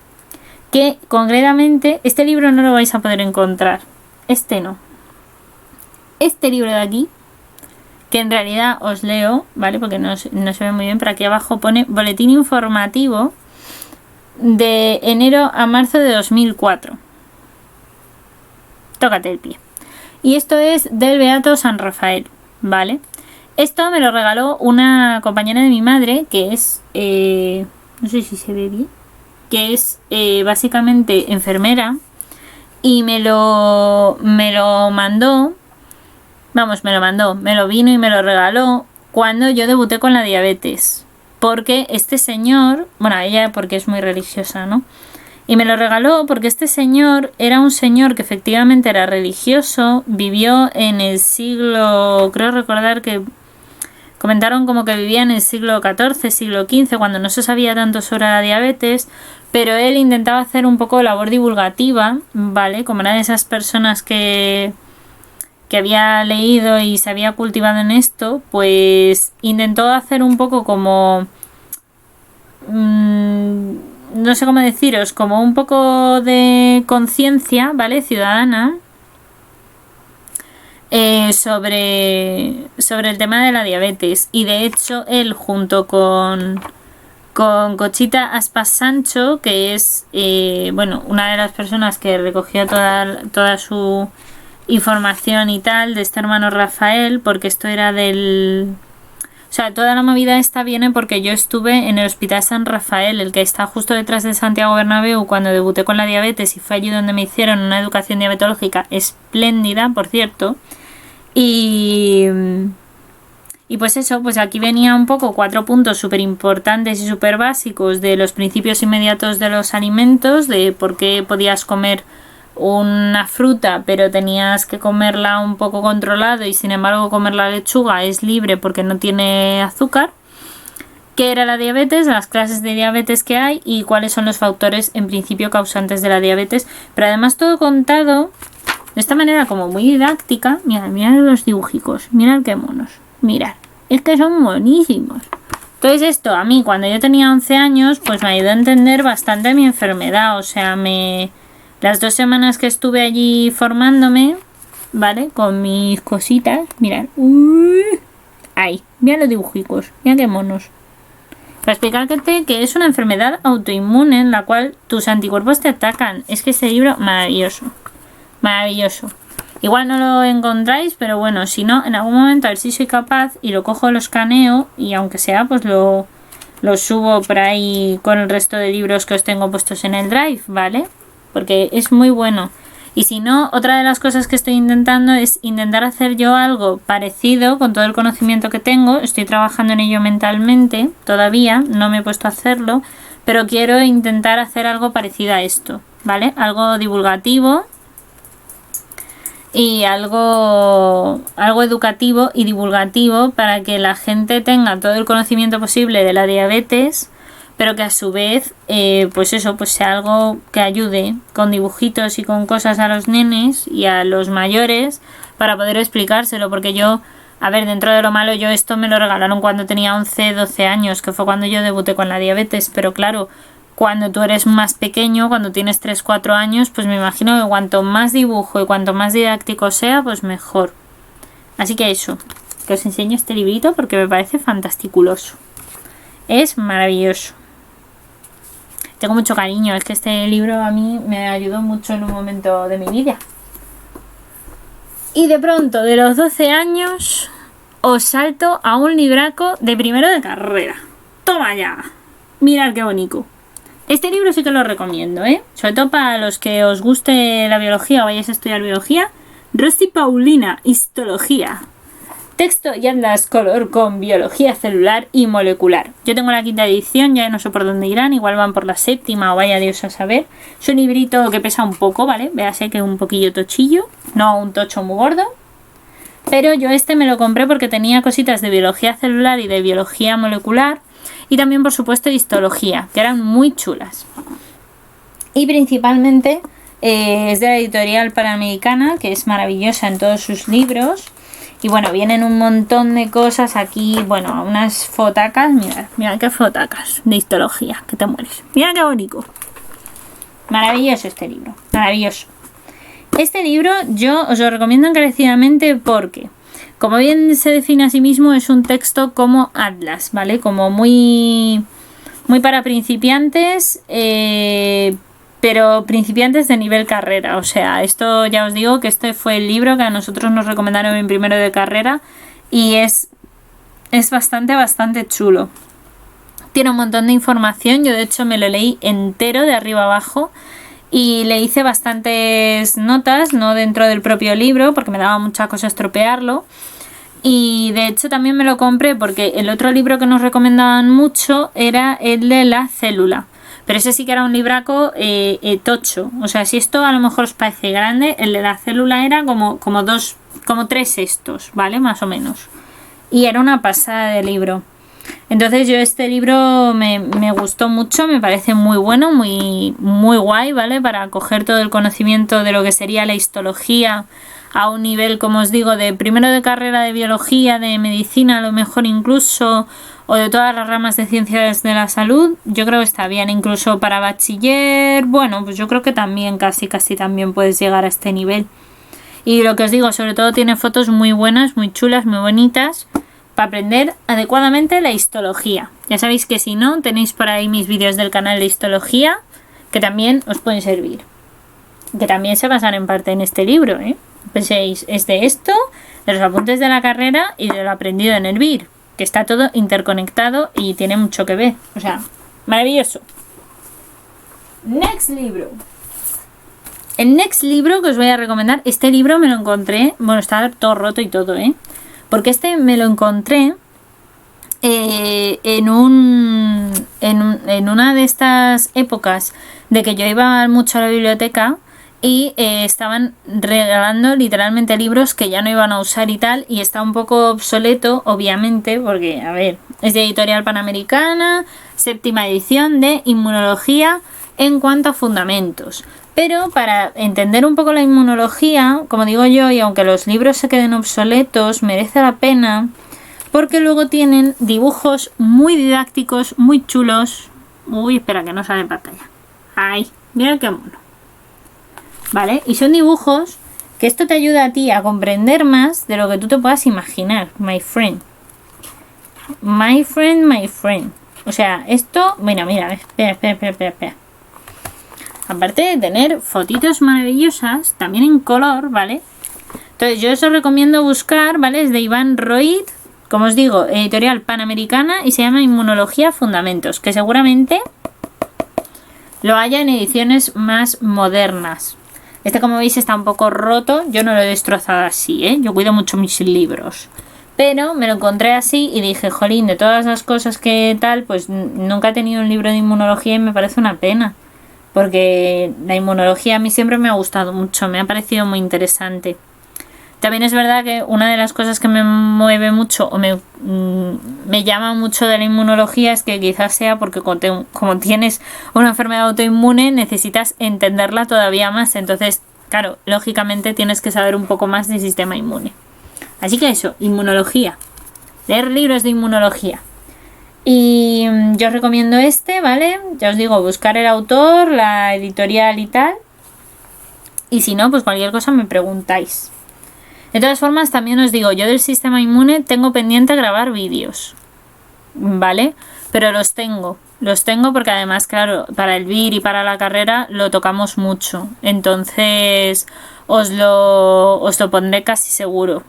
Que concretamente este libro no lo vais a poder encontrar. Este no. Este libro de aquí, que en realidad os leo, ¿vale? Porque no se ve muy bien, pero aquí abajo pone Boletín Informativo de enero a marzo de 2004. Tócate el pie. Y esto es del Beato San Rafael, ¿vale? Esto me lo regaló una compañera de mi madre, que es... no sé si se ve bien. Que es básicamente enfermera. Y me lo mandó. Vamos, me lo vino y me lo regaló cuando yo debuté con la diabetes. Porque este señor... Bueno, ella porque es muy religiosa, ¿no? Y me lo regaló porque este señor era un señor que efectivamente era religioso, vivió en el siglo, creo recordar que comentaron como que vivía en el siglo XIV, siglo XV, cuando no se sabía tanto sobre la diabetes, pero él intentaba hacer un poco labor divulgativa, ¿vale? Como era de esas personas que había leído y se había cultivado en esto, pues intentó hacer un poco como... no sé cómo deciros, como un poco de conciencia, ¿vale? Ciudadana, sobre el tema de la diabetes. Y de hecho él junto con Conchita Aspas Sancho, que es bueno, una de las personas que recogió toda su información y tal de este hermano Rafael, porque esto era del... O sea, toda la movida esta viene porque yo estuve en el Hospital San Rafael, el que está justo detrás de Santiago Bernabéu, cuando debuté con la diabetes, y fue allí donde me hicieron una educación diabetológica espléndida, por cierto. Y pues eso, pues aquí venía un poco 4 puntos súper importantes y súper básicos de los principios inmediatos de los alimentos, de por qué podías comer una fruta pero tenías que comerla un poco controlado, y sin embargo comer la lechuga es libre porque no tiene azúcar. qué era la diabetes, las clases de diabetes que hay y cuáles son los factores en principio causantes de la diabetes, pero además todo contado de esta manera como muy didáctica. Mirad los dibujicos, mirad qué monos, mirad, es que son monísimos. Entonces esto a mí cuando yo tenía 11 años pues me ayudó a entender bastante mi enfermedad, o sea, las 2 semanas que estuve allí formándome, ¿vale? Con mis cositas, mirad, ahí, mirad los dibujicos, mirad qué monos. Para explicarte que es una enfermedad autoinmune en la cual tus anticuerpos te atacan. Es que este libro, maravilloso. Maravilloso. Igual no lo encontráis, pero bueno, si no, en algún momento a ver si soy capaz y lo cojo, lo escaneo y aunque sea, pues lo subo por ahí con el resto de libros que os tengo puestos en el Drive, ¿vale? Porque es muy bueno. Y si no, otra de las cosas que estoy intentando es intentar hacer yo algo parecido con todo el conocimiento que tengo. Estoy trabajando en ello mentalmente todavía, no me he puesto a hacerlo, pero quiero intentar hacer algo parecido a esto, ¿vale? Algo divulgativo y algo educativo y divulgativo para que la gente tenga todo el conocimiento posible de la diabetes, pero que a su vez pues sea algo que ayude con dibujitos y con cosas a los nenes y a los mayores para poder explicárselo, porque yo, a ver, dentro de lo malo, yo esto me lo regalaron cuando tenía 11, 12 años, que fue cuando yo debuté con la diabetes, pero claro, cuando tú eres más pequeño, cuando tienes 3, 4 años, pues me imagino que cuanto más dibujo y cuanto más didáctico sea, pues mejor. Así que eso, que os enseño este librito porque me parece fantasticuloso. Es maravilloso. Tengo mucho cariño, es que este libro a mí me ayudó mucho en un momento de mi vida. Y de pronto, de los 12 años, os salto a un libraco de primero de carrera. ¡Toma ya! Mirad qué bonito. Este libro sí que lo recomiendo, ¿eh? Sobre todo para los que os guste la biología o vayáis a estudiar biología. Rosy Paulina, Histología. Texto y atlas color con biología celular y molecular. Yo tengo la 5ª edición, ya no sé por dónde irán, igual van por la 7ª o vaya Dios a saber. Es un librito que pesa un poco, ¿vale? Véase que es un poquillo tochillo, no un tocho muy gordo. Pero yo este me lo compré porque tenía cositas de biología celular y de biología molecular. Y también, por supuesto, de histología, que eran muy chulas. Y principalmente es de la editorial Panamericana, que es maravillosa en todos sus libros. Y bueno, vienen un montón de cosas aquí, bueno, unas fotacas, mirad qué fotacas de histología, que te mueres. Mira qué bonito. Maravilloso este libro, maravilloso. Este libro yo os lo recomiendo encarecidamente porque, como bien se define a sí mismo, es un texto como atlas, ¿vale? Como muy para principiantes, pero principiantes de nivel carrera. O sea, esto ya os digo que este fue el libro que a nosotros nos recomendaron en primero de carrera y es bastante chulo. Tiene un montón de información, yo de hecho me lo leí entero de arriba abajo y le hice bastantes notas, no dentro del propio libro porque me daba mucha cosa estropearlo. Y de hecho también me lo compré porque el otro libro que nos recomendaban mucho era el de la célula. Pero ese sí que era un libraco tocho. O sea, si esto a lo mejor os parece grande, el de la célula era como 3 estos, ¿vale? Más o menos. Y era una pasada de libro. Entonces yo este libro me gustó mucho, me parece muy bueno, muy guay, ¿vale? Para coger todo el conocimiento de lo que sería la histología a un nivel, como os digo, de primero de carrera de biología, de medicina, a lo mejor incluso, o de todas las ramas de ciencias de la salud. Yo creo que está bien, incluso para bachiller, bueno, pues yo creo que también casi también puedes llegar a este nivel. Y lo que os digo, sobre todo tiene fotos muy buenas, muy chulas, muy bonitas, para aprender adecuadamente la histología. Ya sabéis que si no, tenéis por ahí mis vídeos del canal de histología, que también os pueden servir. Que también se basan en parte en este libro, ¿eh? Penséis, es de esto, de los apuntes de la carrera y de lo aprendido en el BIR, que está todo interconectado y tiene mucho que ver. O sea, maravilloso. Next libro. El next libro que os voy a recomendar, este libro me lo encontré, bueno, está todo roto y todo, porque este me lo encontré en una de estas épocas de que yo iba mucho a la biblioteca y estaban regalando literalmente libros que ya no iban a usar y tal, y está un poco obsoleto, obviamente, porque, a ver, Es de Editorial Panamericana, 7ª edición de Inmunología en cuanto a fundamentos. Pero para entender un poco la inmunología, como digo yo, y aunque los libros se queden obsoletos, merece la pena porque luego tienen dibujos muy didácticos, muy chulos. Uy, espera que no sale en pantalla. Ay, mira qué mono. ¿Vale? Y son dibujos que esto te ayuda a ti a comprender más de lo que tú te puedas imaginar, my friend. My friend, my friend. O sea, esto... Mira, espera. Aparte de tener fotitos maravillosas, también en color, ¿vale? Entonces yo os recomiendo buscar, ¿vale? Es de Iván Roig, como os digo, Editorial Panamericana, y se llama Inmunología Fundamentos, que seguramente lo haya en ediciones más modernas. Este, como veis, está un poco roto. Yo no lo he destrozado así, ¿eh? Yo cuido mucho mis libros. Pero me lo encontré así y dije, jolín, de todas las cosas que tal, pues nunca he tenido un libro de inmunología y me parece una pena. Porque la inmunología a mí siempre me ha gustado mucho, me ha parecido muy interesante. También es verdad que una de las cosas que me mueve mucho o me llama mucho de la inmunología es que quizás sea porque como tienes una enfermedad autoinmune necesitas entenderla todavía más. Entonces, claro, lógicamente tienes que saber un poco más del sistema inmune. Así que eso, inmunología. Leer libros de inmunología. Y yo os recomiendo este, ¿vale? Ya os digo, buscar el autor, la editorial y tal. Y si no, pues cualquier cosa me preguntáis. De todas formas, también os digo, yo del sistema inmune tengo pendiente grabar vídeos, ¿vale? Pero los tengo porque además, claro, para el BIR y para la carrera lo tocamos mucho. Entonces, os lo pondré casi seguro.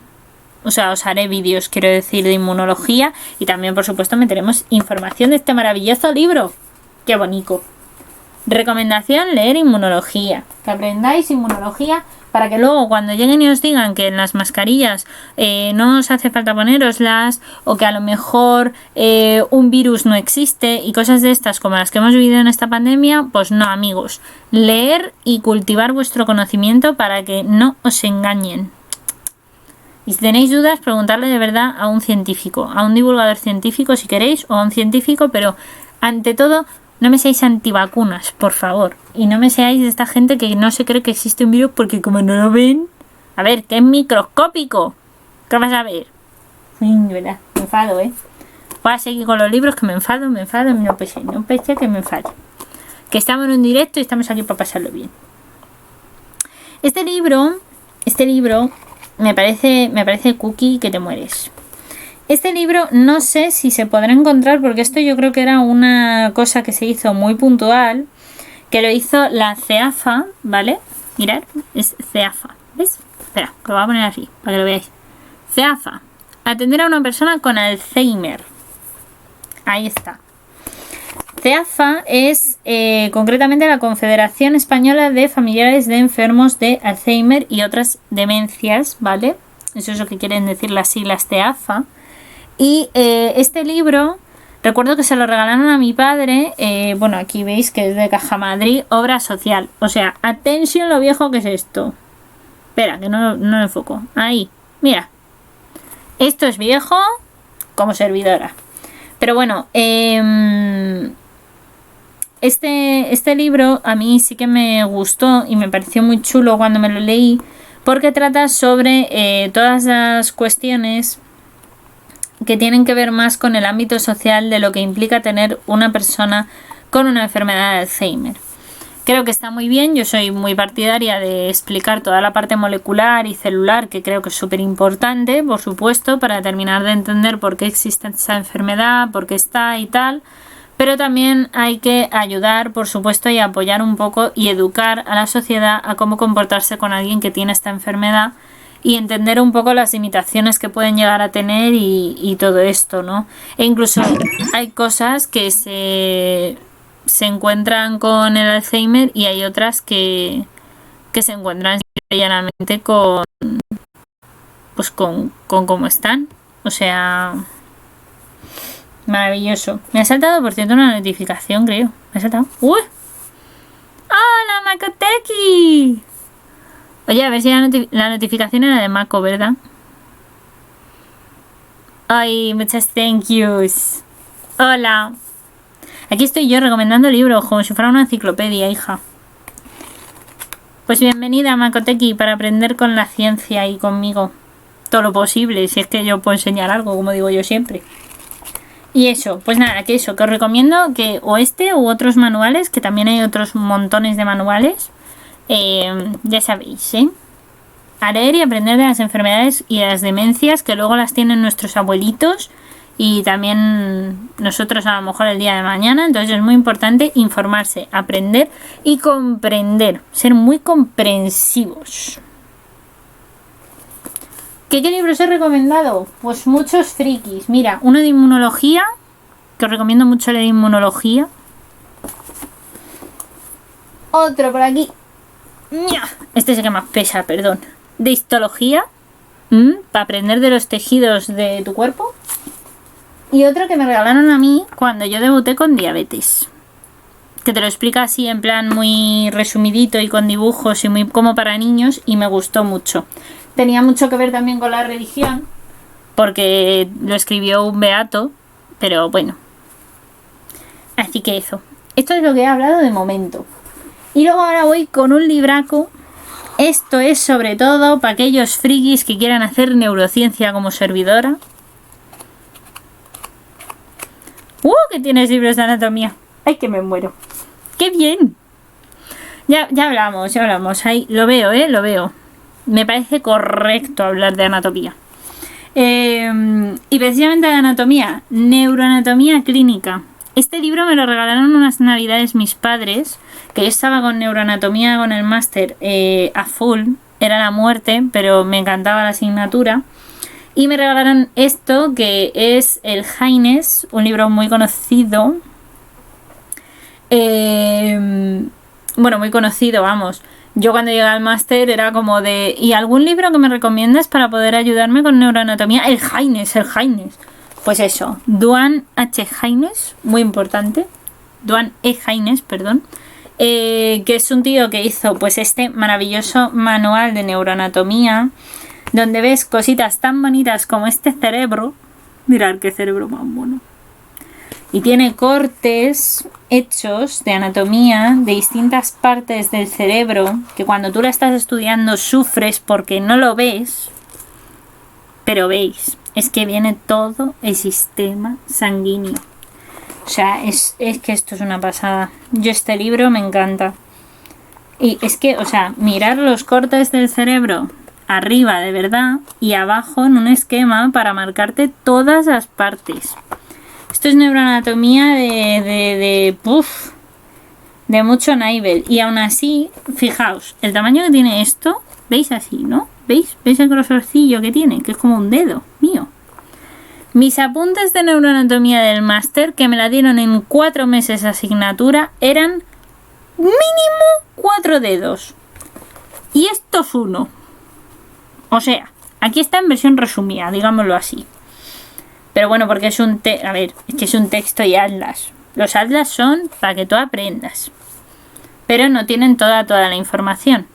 O sea, os haré vídeos, quiero decir, de inmunología. Y también, por supuesto, meteremos información de este maravilloso libro. ¡Qué bonito! Recomendación, leer inmunología. Que aprendáis inmunología para que luego cuando lleguen y os digan que en las mascarillas no os hace falta poneroslas, o que a lo mejor un virus no existe y cosas de estas como las que hemos vivido en esta pandemia, pues no, amigos. Leer y cultivar vuestro conocimiento para que no os engañen. Y si tenéis dudas, preguntarle de verdad a un científico, a un divulgador científico si queréis, o a un científico, pero ante todo, no me seáis antivacunas, por favor. Y no me seáis de esta gente que no se cree que existe un virus porque como no lo ven... A ver, que es microscópico. ¿Qué vas a ver? De verdad, me enfado, ¿eh? Voy a seguir con los libros que me enfado, no pese que me enfado. Que estamos en un directo y estamos aquí para pasarlo bien. Este libro... Me parece cookie que te mueres. Este libro no sé si se podrá encontrar porque esto yo creo que era una cosa que se hizo muy puntual, que lo hizo la CEAFA, ¿vale? Mirad, es CEAFA, ¿ves? Espera, que lo voy a poner así para que lo veáis. CEAFA, atender a una persona con Alzheimer. Ahí está. CEAFA es concretamente la Confederación Española de Familiares de Enfermos de Alzheimer y otras demencias, ¿vale? Eso es lo que quieren decir las siglas CEAFA. Y este libro, recuerdo que se lo regalaron a mi padre, bueno, aquí veis que es de Caja Madrid, obra social. O sea, atención lo viejo que es esto. Espera, que no lo enfoco. Ahí, mira. Esto es viejo como servidora. Pero bueno, este libro a mí sí que me gustó y me pareció muy chulo cuando me lo leí, porque trata sobre todas las cuestiones que tienen que ver más con el ámbito social de lo que implica tener una persona con una enfermedad de Alzheimer. Creo que está muy bien, yo soy muy partidaria de explicar toda la parte molecular y celular, que creo que es súper importante, por supuesto, para terminar de entender por qué existe esa enfermedad, por qué está y tal. Pero también hay que ayudar, por supuesto, y apoyar un poco y educar a la sociedad a cómo comportarse con alguien que tiene esta enfermedad y entender un poco las limitaciones que pueden llegar a tener y todo esto, ¿no? E incluso hay cosas que se encuentran con el Alzheimer y hay otras que se encuentran llanamente con cómo están. O sea... Maravilloso. Me ha saltado, por cierto, una notificación, creo. Me ha saltado. ¡Uy! ¡Hola, Makoteki! Oye, a ver si la notificación era de Mako, ¿verdad? Ay, muchas thank yous. Hola. Aquí estoy yo recomendando libros como si fuera una enciclopedia, hija. Pues bienvenida a Makoteki para aprender con la ciencia y conmigo. Todo lo posible, si es que yo puedo enseñar algo, como digo yo siempre. Y eso, pues nada, que os recomiendo que o este u otros manuales, que también hay otros montones de manuales, ya sabéis, a leer y aprender de las enfermedades y de las demencias que luego las tienen nuestros abuelitos y también nosotros a lo mejor el día de mañana. Entonces es muy importante informarse, aprender y comprender, ser muy comprensivos. ¿Qué libros he recomendado? Pues muchos frikis. Mira, uno de inmunología, que os recomiendo mucho leer inmunología. Otro por aquí. Este es el que más pesa, perdón. De histología, para aprender de los tejidos de tu cuerpo. Y otro que me regalaron a mí cuando yo debuté con diabetes, que te lo explica así en plan muy resumidito y con dibujos y muy como para niños, y me gustó mucho. Tenía mucho que ver también con la religión, porque lo escribió un beato, pero bueno. Así que eso. Esto es lo que he hablado de momento. Y luego ahora voy con un libraco. Esto es sobre todo para aquellos frikis que quieran hacer neurociencia como servidora. Que tienes libros de anatomía. ¡Ay, que me muero! ¡Qué bien! Ya hablamos. Ahí lo veo, lo veo. Me parece correcto hablar de anatomía. Y precisamente de anatomía, neuroanatomía clínica. Este libro me lo regalaron unas navidades mis padres, que yo estaba con neuroanatomía con el máster a full. Era la muerte, pero me encantaba la asignatura. Y me regalaron esto, que es el Haines, un libro muy conocido. Bueno, muy conocido, vamos. Yo cuando llegué al máster era como de... ¿Y algún libro que me recomiendas para poder ayudarme con neuroanatomía? El Haines. Pues eso, Duane H. Haines, muy importante. Duane E. Haines, perdón. Que es un tío que hizo pues este maravilloso manual de neuroanatomía, donde ves cositas tan bonitas como este cerebro. Mirad qué cerebro más bueno. Y tiene cortes hechos de anatomía de distintas partes del cerebro que cuando tú la estás estudiando sufres porque no lo ves, pero veis, es que viene todo el sistema sanguíneo. O sea, es que esto es una pasada. Yo este libro me encanta. Y es que, o sea, mirar los cortes del cerebro arriba de verdad y abajo en un esquema para marcarte todas las partes. Esto es neuroanatomía de mucho nivel. Y aún así, fijaos, el tamaño que tiene esto, ¿veis así, no? ¿Veis el grosorcillo que tiene? Que es como un dedo mío. Mis apuntes de neuroanatomía del máster, que me la dieron en 4 meses asignatura, eran mínimo 4 dedos. Y esto es 1. O sea, aquí está en versión resumida, digámoslo así. Pero bueno, porque es un texto y atlas. Los atlas son para que tú aprendas. Pero no tienen toda la información.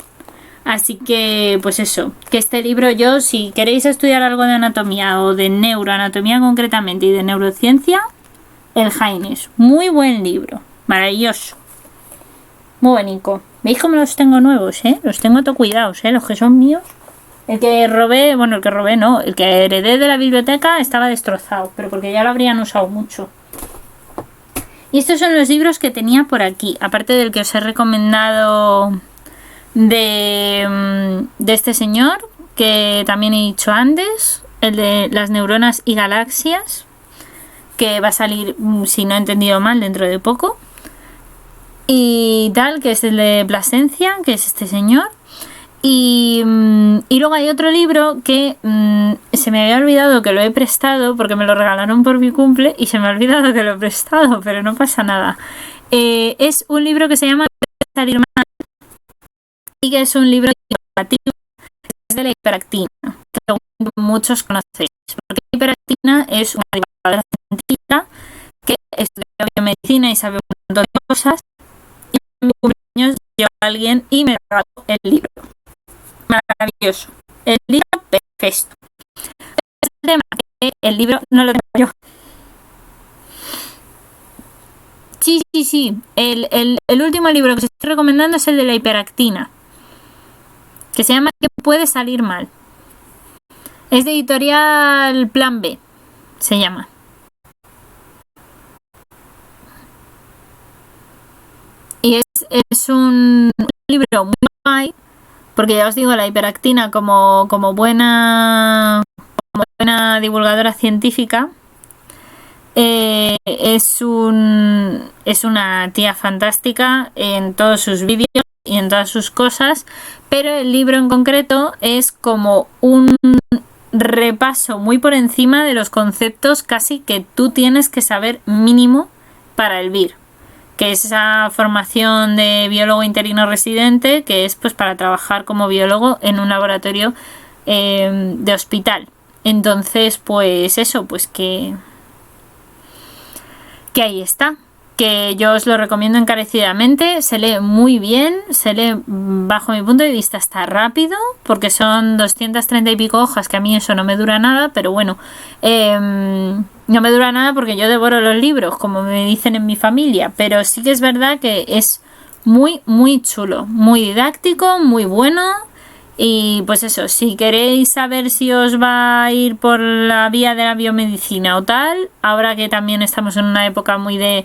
Así que, pues eso, que este libro yo, si queréis estudiar algo de anatomía o de neuroanatomía concretamente y de neurociencia, el Haines. Muy buen libro. Maravilloso. Muy bonito. ¿Veis cómo los tengo nuevos, Los tengo todo cuidados, los que son míos. El que robé no, el que heredé de la biblioteca estaba destrozado, pero porque ya lo habrían usado mucho. Y estos son los libros que tenía por aquí, aparte del que os he recomendado de este señor, que también he dicho antes, el de las neuronas y galaxias, que va a salir, si no he entendido mal, dentro de poco. Y tal, que es el de Plasencia, que es este señor. Y luego hay otro libro que se me había olvidado que lo he prestado porque me lo regalaron por mi cumple y se me ha olvidado que lo he prestado, pero no pasa nada. Es un libro que se llama Salir mal y que es un libro educativo, es de la hiperactina, que muchos conocéis, porque la hiperactina es una divulgadora científica que estudia biomedicina y sabe un montón de cosas, y en mi cumpleaños llegó alguien y me regaló el libro. Maravilloso. El libro perfecto. Es el tema que el libro no lo tengo yo. Sí. El último libro que os estoy recomendando es el de la hiperactina, que se llama ¿Qué puede salir mal? Es de editorial Plan B, se llama. Y es un libro muy guay, porque ya os digo, la hiperactina como buena divulgadora científica, es una tía fantástica en todos sus vídeos y en todas sus cosas, pero el libro en concreto es como un repaso muy por encima de los conceptos casi que tú tienes que saber mínimo para el BIR, que es esa formación de biólogo interino residente, que es pues para trabajar como biólogo en un laboratorio de hospital. Entonces, pues eso, pues que ahí está, que yo os lo recomiendo encarecidamente. Se lee muy bien, se lee, bajo mi punto de vista, está rápido, porque son 230 y pico hojas, que a mí eso no me dura nada, pero bueno, no me dura nada porque yo devoro los libros, como me dicen en mi familia, pero sí que es verdad que es muy chulo, muy didáctico, muy bueno. Y pues eso, si queréis saber si os va a ir por la vía de la biomedicina o tal, ahora que también estamos en una época muy de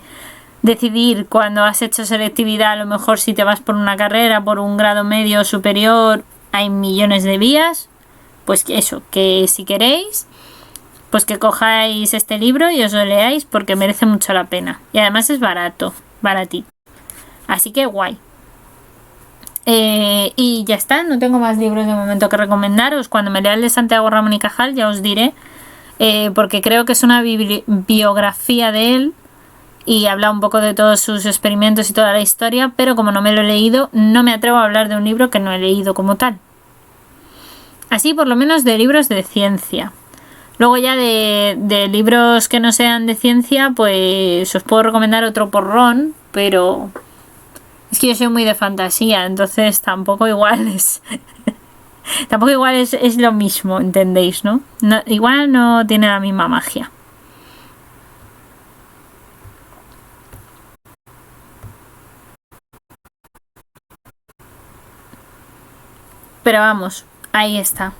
decidir cuando has hecho selectividad, a lo mejor si te vas por una carrera, por un grado medio o superior, hay millones de vías, pues eso, que si queréis, pues que cojáis este libro y os lo leáis porque merece mucho la pena. Y además es baratito. Así que guay. Y ya está, no tengo más libros de momento que recomendaros. Cuando me lea el de Santiago Ramón y Cajal ya os diré, porque creo que es una biografía de él y habla un poco de todos sus experimentos y toda la historia, pero como no me lo he leído, no me atrevo a hablar de un libro que no he leído como tal. Así por lo menos de libros de ciencia. Luego ya de libros que no sean de ciencia, pues os puedo recomendar otro porrón, pero es que yo soy muy de fantasía, entonces tampoco igual es tampoco igual es lo mismo, ¿entendéis, no? Igual no tiene la misma magia. Pero vamos, ahí está.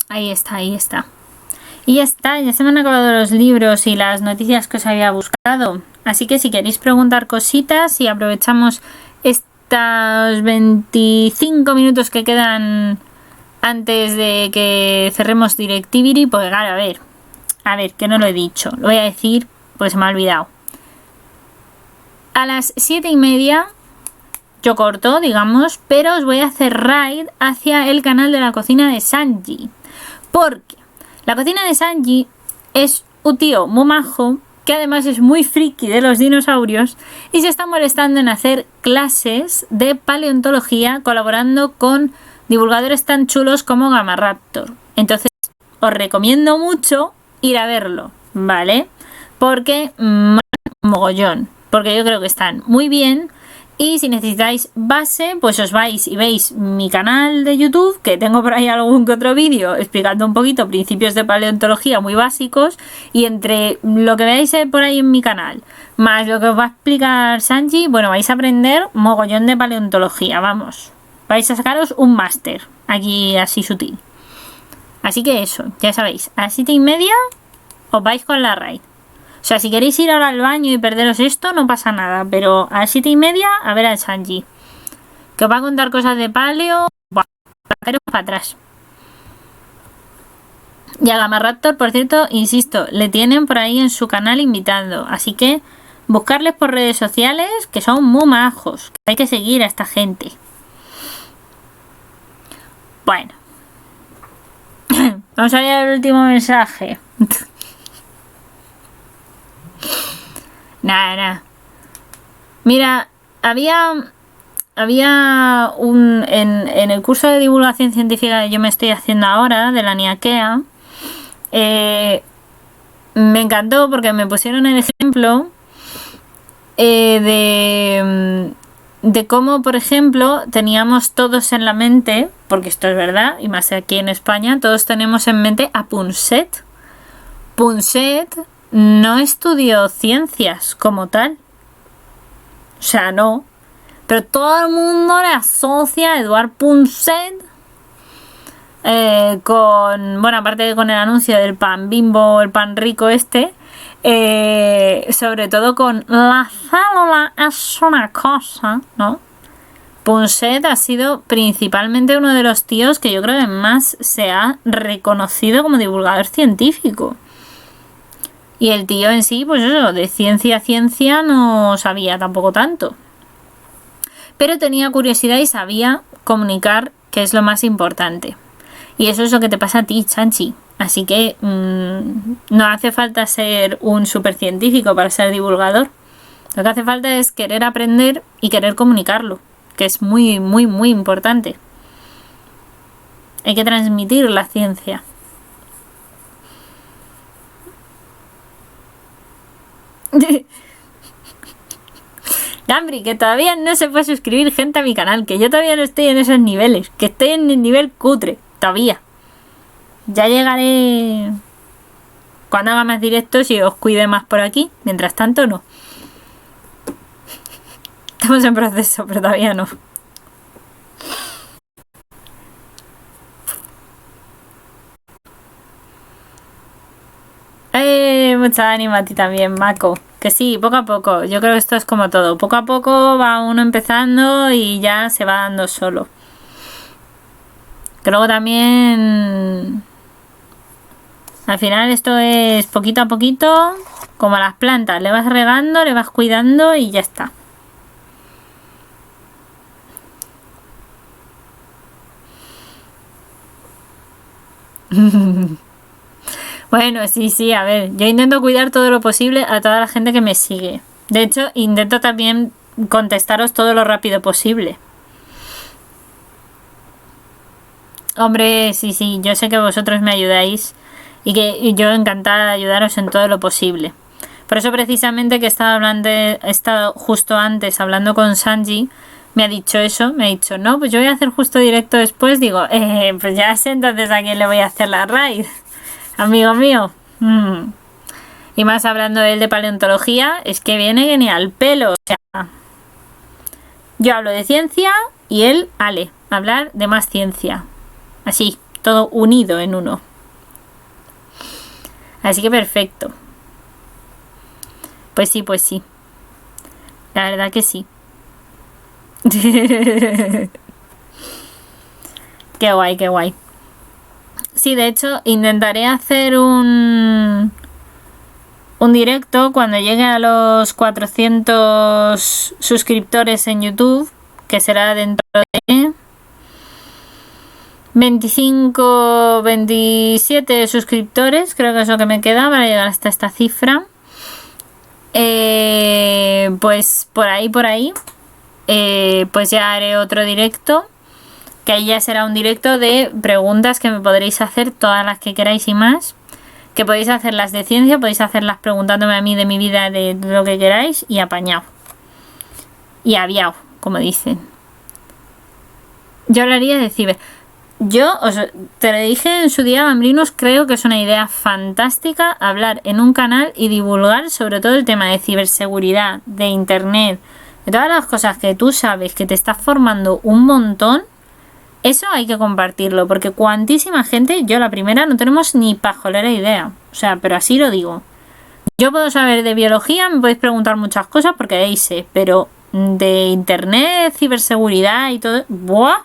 Ahí está. Y ya está, ya se me han acabado los libros y las noticias que os había buscado. Así que si queréis preguntar cositas y aprovechamos estos 25 minutos que quedan antes de que cerremos Directivity, pues claro, a ver, que no lo he dicho. Lo voy a decir, pues se me ha olvidado. A las 7:30 yo corto, digamos, pero os voy a hacer raid hacia el canal de la cocina de Sanji. Porque la cocina de Sanji es un tío muy majo, que además es muy friki de los dinosaurios y se está molestando en hacer clases de paleontología colaborando con divulgadores tan chulos como Gamaraptor. Entonces os recomiendo mucho ir a verlo, ¿vale? Porque mogollón, porque yo creo que están muy bien. Y si necesitáis base, pues os vais y veis mi canal de YouTube, que tengo por ahí algún que otro vídeo explicando un poquito principios de paleontología muy básicos. Y entre lo que veáis por ahí en mi canal, más lo que os va a explicar Sanji, bueno, vais a aprender mogollón de paleontología, vamos. Vais a sacaros un máster, aquí así sutil. Así que eso, ya sabéis, a las 7:30 os vais con la raid. O sea, si queréis ir ahora al baño y perderos esto, no pasa nada. Pero a las 7:30 a ver al Sanji, que os va a contar cosas de paleo. Buah, para caeros para atrás. Y a Gamaraptor, por cierto, insisto, le tienen por ahí en su canal invitando. Así que buscarles por redes sociales, que son muy majos. Que hay que seguir a esta gente. Bueno. Vamos a ver el último mensaje. Nada. Mira, había en el curso de divulgación científica que yo me estoy haciendo ahora, de la NIAKEA, me encantó porque me pusieron el ejemplo de cómo, por ejemplo, teníamos todos en la mente, porque esto es verdad, y más aquí en España, todos tenemos en mente a Punset. Punset no estudió ciencias como tal. O sea, no. Pero todo el mundo le asocia a Eduard Punset con, bueno, aparte de con el anuncio del pan Bimbo, el pan rico este, sobre todo con la célula es una cosa, ¿no? Punset ha sido principalmente uno de los tíos que yo creo que más se ha reconocido como divulgador científico. Y el tío en sí, pues eso, de ciencia no sabía tampoco tanto. Pero tenía curiosidad y sabía comunicar, que es lo más importante. Y eso es lo que te pasa a ti, Chanchi. Así que no hace falta ser un supercientífico para ser divulgador. Lo que hace falta es querer aprender y querer comunicarlo, que es muy, muy, muy importante. Hay que transmitir la ciencia. Gambri, que todavía no se puede suscribir gente a mi canal, que yo todavía no estoy en esos niveles, que estoy en el nivel cutre, todavía. Ya llegaré cuando haga más directos y os cuide más por aquí. Mientras tanto, no. Estamos en proceso, pero todavía no. Mucha ánimo a ti también, Mako. Que sí, poco a poco. Yo creo que esto es como todo. Poco a poco va uno empezando y ya se va dando solo. Que luego también... Al final esto es poquito a poquito, como a las plantas. Le vas regando, le vas cuidando y ya está. Bueno, sí, a ver, yo intento cuidar todo lo posible a toda la gente que me sigue. De hecho, intento también contestaros todo lo rápido posible. Hombre, sí, yo sé que vosotros me ayudáis y que yo encantada de ayudaros en todo lo posible. Por eso precisamente que he estado justo antes hablando con Sanji, me ha dicho eso, me ha dicho, no, pues yo voy a hacer justo directo después, digo, pues ya sé entonces a quién le voy a hacer la raid. Amigo mío. Y más hablando él de paleontología, es que viene genial pelo. O sea, yo hablo de ciencia y él, hablar de más ciencia. Así, todo unido en uno. Así que perfecto. Pues sí. La verdad que sí. Qué guay. Sí, de hecho, intentaré hacer un directo cuando llegue a los 400 suscriptores en YouTube, que será dentro de 25, 27 suscriptores, creo que es lo que me queda para llegar hasta esta cifra. Pues por ahí, pues ya haré otro directo, que ahí ya será un directo de preguntas que me podréis hacer, todas las que queráis y más, que podéis hacerlas de ciencia, podéis hacerlas preguntándome a mí de mi vida, de lo que queráis, y apañado y aviao, como dicen. Yo hablaría de ciber. Te lo dije en su día, Gambrinos, creo que es una idea fantástica hablar en un canal y divulgar sobre todo el tema de ciberseguridad, de internet, de todas las cosas que tú sabes que te estás formando un montón. Eso hay que compartirlo, porque cuantísima gente, yo la primera, no tenemos ni pajolera idea. O sea, pero así lo digo. Yo puedo saber de biología, me podéis preguntar muchas cosas porque ahí sé, pero de internet, ciberseguridad y todo, ¡buah!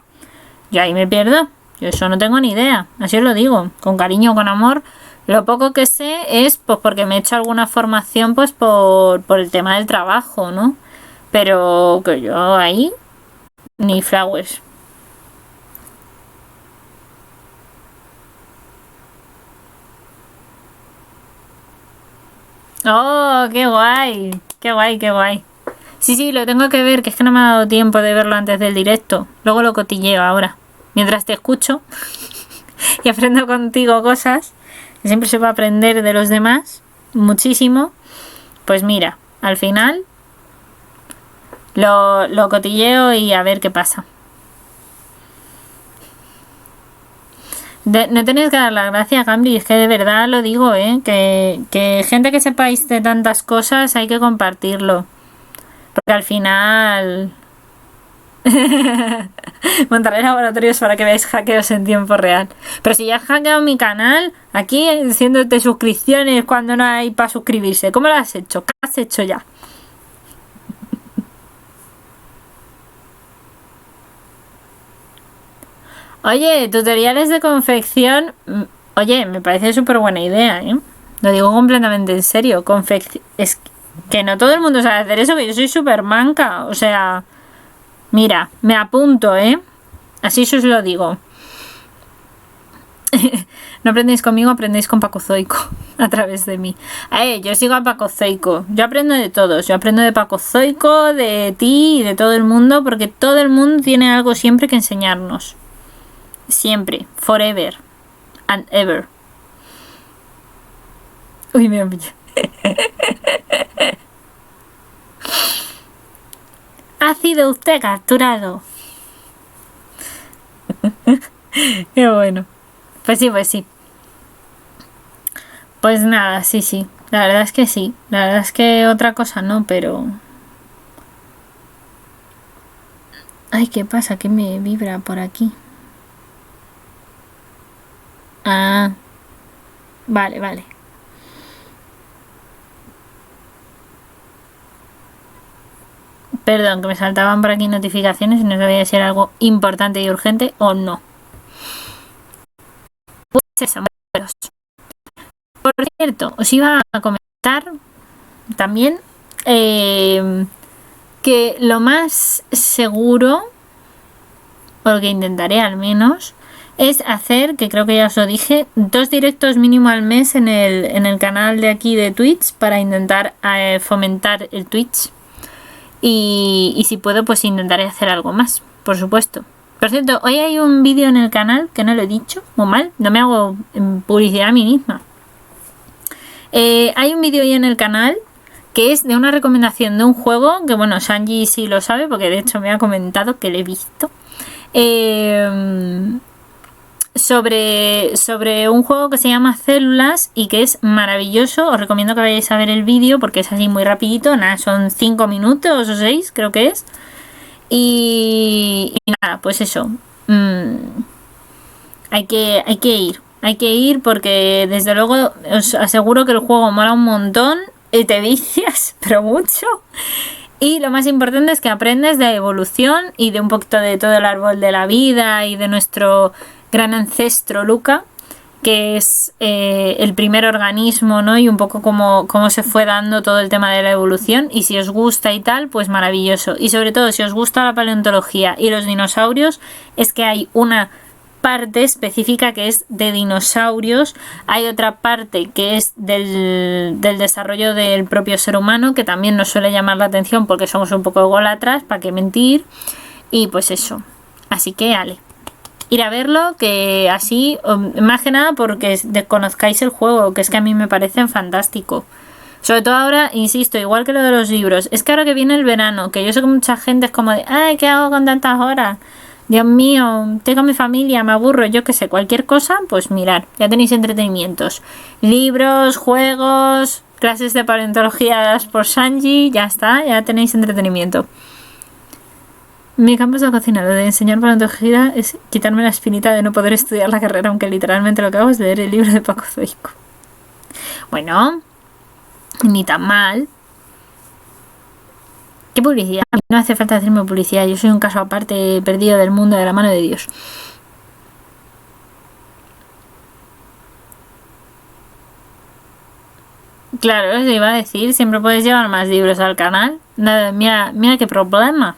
Yo ahí me pierdo. Yo eso no tengo ni idea. Así os lo digo, con cariño, con amor. Lo poco que sé es pues porque me he hecho alguna formación pues por el tema del trabajo, ¿no? Pero que yo ahí, ni flowers. ¡Oh, qué guay! ¡Qué guay! Sí, lo tengo que ver, que es que no me ha dado tiempo de verlo antes del directo. Luego lo cotilleo ahora. Mientras te escucho y aprendo contigo cosas, que siempre se va a aprender de los demás muchísimo. Pues mira, al final lo cotilleo y a ver qué pasa. No tenéis que dar las gracias, Gambly, es que de verdad lo digo, que gente que sepáis de tantas cosas hay que compartirlo. Porque al final... Montaré laboratorios para que veáis hackeos en tiempo real. Pero si ya has hackeado mi canal, aquí haciéndote suscripciones cuando no hay para suscribirse, ¿cómo lo has hecho? ¿Qué has hecho ya? Oye, tutoriales de confección. Oye, me parece súper buena idea, ¿eh? Lo digo completamente en serio. Es que no todo el mundo sabe hacer eso, que yo soy súper manca. O sea, mira, me apunto, ¿eh? Así os lo digo. No aprendéis conmigo, aprendéis con Paco Zoico a través de mí. Yo sigo a Paco Zoico. Yo aprendo de todos. Yo aprendo de Paco Zoico, de ti y de todo el mundo, porque todo el mundo tiene algo siempre que enseñarnos. Siempre, forever and ever. Uy, me han pillado. Ha sido usted capturado. Qué bueno. Pues sí, pues sí. Pues nada, sí, sí. La verdad es que sí. La verdad es que otra cosa no, pero... Ay, ¿qué pasa? ¿Qué me vibra por aquí? Ah. Vale, vale. Perdón, que me saltaban por aquí notificaciones y no sabía si era algo importante y urgente o no. Pues eso, por cierto, os iba a comentar también que lo más seguro, o lo que intentaré al menos, es hacer, que creo que ya os lo dije, 2 directos mínimo al mes en el canal de aquí de Twitch para intentar fomentar el Twitch. Y si puedo, pues intentaré hacer algo más, por supuesto. Por cierto, hoy hay un vídeo en el canal que no lo he dicho, muy mal, no me hago publicidad a mí misma. Hay un vídeo hoy en el canal que es de una recomendación de un juego que, bueno, Sanji sí lo sabe porque de hecho me ha comentado que lo he visto. Sobre un juego que se llama Células y que es maravilloso. Os recomiendo que vayáis a ver el vídeo porque es así muy rapidito, nada, son 5 minutos o 6 creo que es. Y nada, pues eso, hay que ir porque desde luego os aseguro que el juego mola un montón y te vicias, pero mucho. Y lo más importante es que aprendes de evolución y de un poquito de todo el árbol de la vida y de nuestro gran ancestro Luca, que es el primer organismo, ¿no? Y un poco cómo se fue dando todo el tema de la evolución. Y si os gusta y tal, pues maravilloso. Y sobre todo, si os gusta la paleontología y los dinosaurios, es que hay una parte específica que es de dinosaurios, hay otra parte que es del desarrollo del propio ser humano, que también nos suele llamar la atención porque somos un poco ególatras, para qué mentir, y pues eso, así que ale, ir a verlo, que así, más que nada porque desconozcáis el juego, que es que a mí me parecen fantástico. Sobre todo ahora, insisto, igual que lo de los libros, es que ahora que viene el verano, que yo sé que mucha gente es como de, ay, ¿qué hago con tantas horas? Dios mío, tengo mi familia, me aburro, yo que sé, cualquier cosa, pues mirad, ya tenéis entretenimientos. Libros, juegos, clases de paleontología dadas por Sanji, ya está, ya tenéis entretenimiento. Mi campo es la cocina, lo de enseñar paleontología es quitarme la espinita de no poder estudiar la carrera, aunque literalmente lo que hago es leer el libro de Paco Zoico. Bueno, ni tan mal. ¿Qué publicidad? No hace falta hacerme publicidad, yo soy un caso aparte, perdido del mundo de la mano de Dios. Claro, eso iba a decir, siempre puedes llevar más libros al canal. Nada, mira qué problema.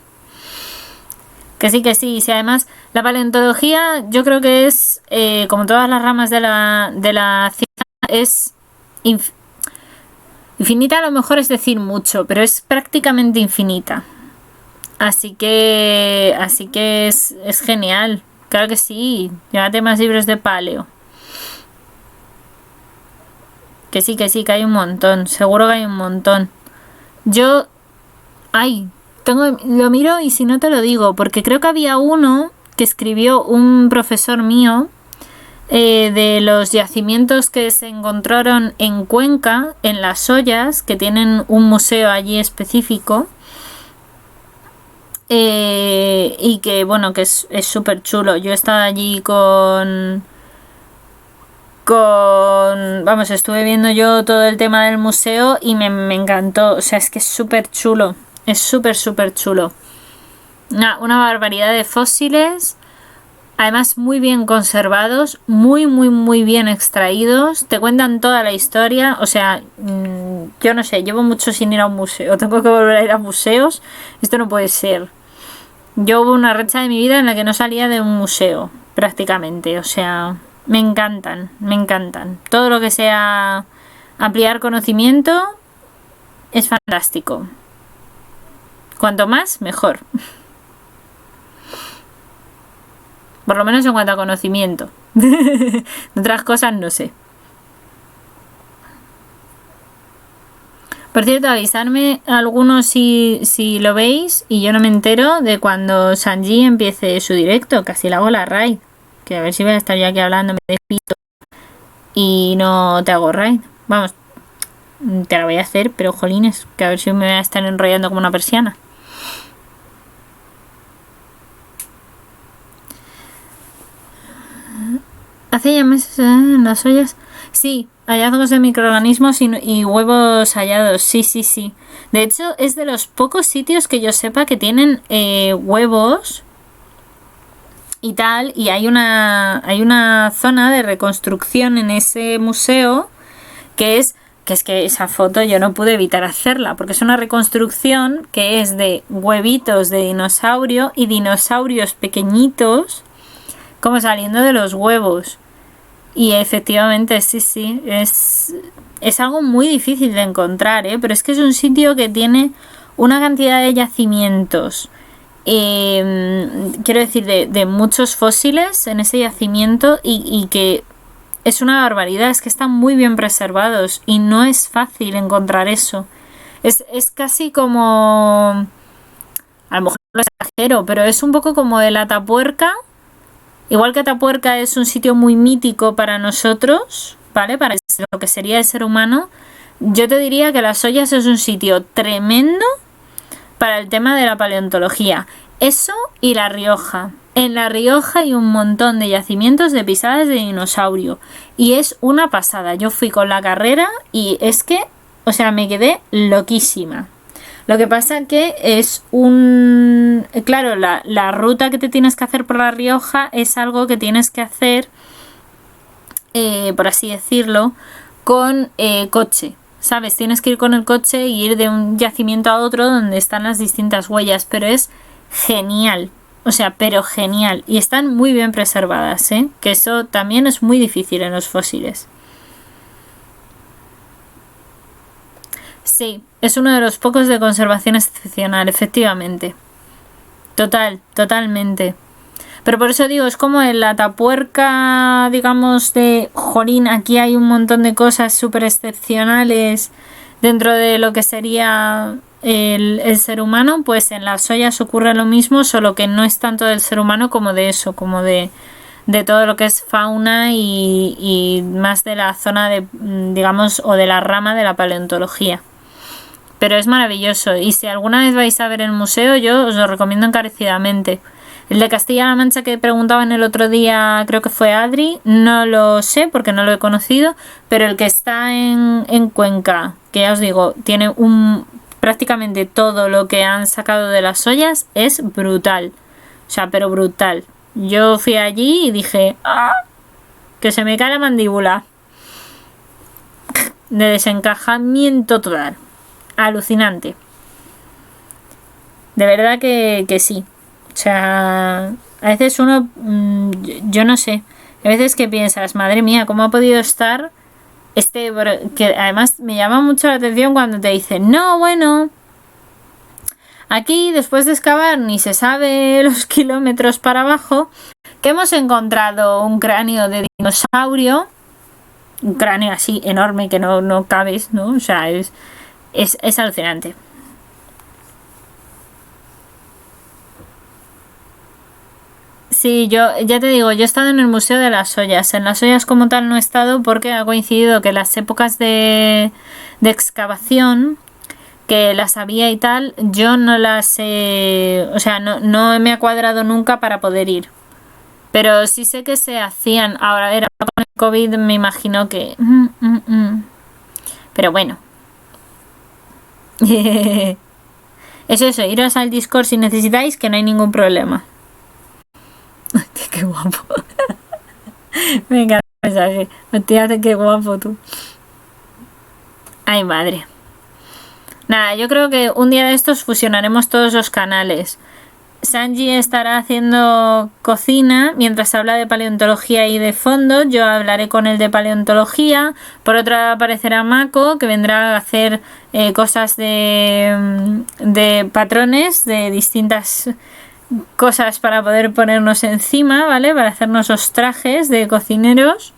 Que sí, si además la paleontología yo creo que es, como todas las ramas de la ciencia, es infinita, a lo mejor es decir mucho, pero es prácticamente infinita. Así que es genial. Claro que sí, llévate más libros de paleo. Que sí, que hay un montón. Seguro que hay un montón. Yo... Ay, Lo miro y si no te lo digo, porque creo que había uno que escribió un profesor mío de los yacimientos que se encontraron en Cuenca, en Las Ollas, que tienen un museo allí específico. Y que bueno, que es súper chulo. Yo he estado allí vamos, estuve viendo yo todo el tema del museo y me encantó. O sea, es que es súper chulo. Es súper chulo. Una barbaridad de fósiles. Además muy bien conservados, muy bien extraídos. Te cuentan toda la historia. O sea, yo no sé, llevo mucho sin ir a un museo. Tengo que volver a ir a museos. Esto no puede ser. Yo hubo una racha de mi vida en la que no salía de un museo, prácticamente. O sea, me encantan. Todo lo que sea ampliar conocimiento es fantástico. Cuanto más, mejor. Por lo menos en cuanto a conocimiento. De otras cosas no sé. Por cierto, avisarme algunos si lo veis y yo no me entero de cuando Sanji empiece su directo. Casi le hago la raid. Que a ver si voy a estar yo aquí hablando, me despisto y no te hago raid. Vamos, te la voy a hacer, pero jolines, que a ver si me voy a estar enrollando como una persiana. Hace ya meses en Las Ollas. Sí, hallazgos de microorganismos y huevos hallados. Sí. De hecho, es de los pocos sitios que yo sepa que tienen huevos y tal. Y hay una zona de reconstrucción en ese museo que es que esa foto yo no pude evitar hacerla, porque es una reconstrucción que es de huevitos de dinosaurio y dinosaurios pequeñitos como saliendo de los huevos. Y efectivamente, sí, es algo muy difícil de encontrar, pero es que es un sitio que tiene una cantidad de yacimientos, quiero decir, de muchos fósiles en ese yacimiento y que es una barbaridad, es que están muy bien preservados y no es fácil encontrar eso. Es casi como, a lo mejor lo exagero, pero es un poco como el Atapuerca. Igual que Atapuerca es un sitio muy mítico para nosotros, ¿vale? Para lo que sería el ser humano, yo te diría que Las Ollas es un sitio tremendo para el tema de la paleontología. Eso y La Rioja. En La Rioja hay un montón de yacimientos de pisadas de dinosaurio. Y es una pasada. Yo fui con la carrera y es que, o sea, me quedé loquísima. Lo que pasa que es claro, la ruta que te tienes que hacer por La Rioja es algo que tienes que hacer, por así decirlo, con coche, ¿sabes? Tienes que ir con el coche y ir de un yacimiento a otro donde están las distintas huellas, pero es genial, o sea, pero genial. Y están muy bien preservadas, que eso también es muy difícil en los fósiles. Sí, es uno de los pocos de conservación excepcional, efectivamente. Totalmente. Pero por eso digo, es como el Atapuerca, digamos, de jolín, aquí hay un montón de cosas súper excepcionales dentro de lo que sería el ser humano, pues en Las Ollas ocurre lo mismo, solo que no es tanto del ser humano como de eso, como de todo lo que es fauna y más de la zona de, digamos, o de la rama de la paleontología. Pero es maravilloso y si alguna vez vais a ver el museo yo os lo recomiendo encarecidamente. El de Castilla-La Mancha que preguntaban el otro día, creo que fue Adri, no lo sé porque no lo he conocido, pero el que está en Cuenca, que ya os digo, tiene prácticamente todo lo que han sacado de Las Ollas, es brutal. O sea, pero brutal. Yo fui allí y dije, ¡ah! Que se me cae la mandíbula. De desencajamiento total. Alucinante. De verdad que sí. O sea, a veces uno, yo no sé, a veces que piensas, madre mía, ¿cómo ha podido estar que además me llama mucho la atención cuando te dicen, no, bueno, aquí después de excavar ni se sabe los kilómetros para abajo, que hemos encontrado un cráneo de dinosaurio, un cráneo así enorme que no cabes, ¿no? O sea, es alucinante. Sí, yo ya te digo, yo he estado en el Museo de las Ollas. En las ollas como tal no he estado porque ha coincidido que las épocas de excavación, que las había y tal, yo no las he... O sea, no me ha cuadrado nunca para poder ir. Pero sí sé que se hacían. Ahora, era con el COVID, me imagino que... Pero bueno. Eso, iros al Discord si necesitáis, que no hay ningún problema. Hostia, qué guapo. Me encanta el mensaje. Hostia, qué guapo tú. Ay, madre. Nada, yo creo que un día de estos fusionaremos todos los canales. Sanji estará haciendo cocina mientras habla de paleontología y de fondo. Yo hablaré con él de paleontología. Por otro lado aparecerá Mako, que vendrá a hacer cosas de patrones, de distintas cosas para poder ponernos encima, ¿vale? Para hacernos los trajes de cocineros.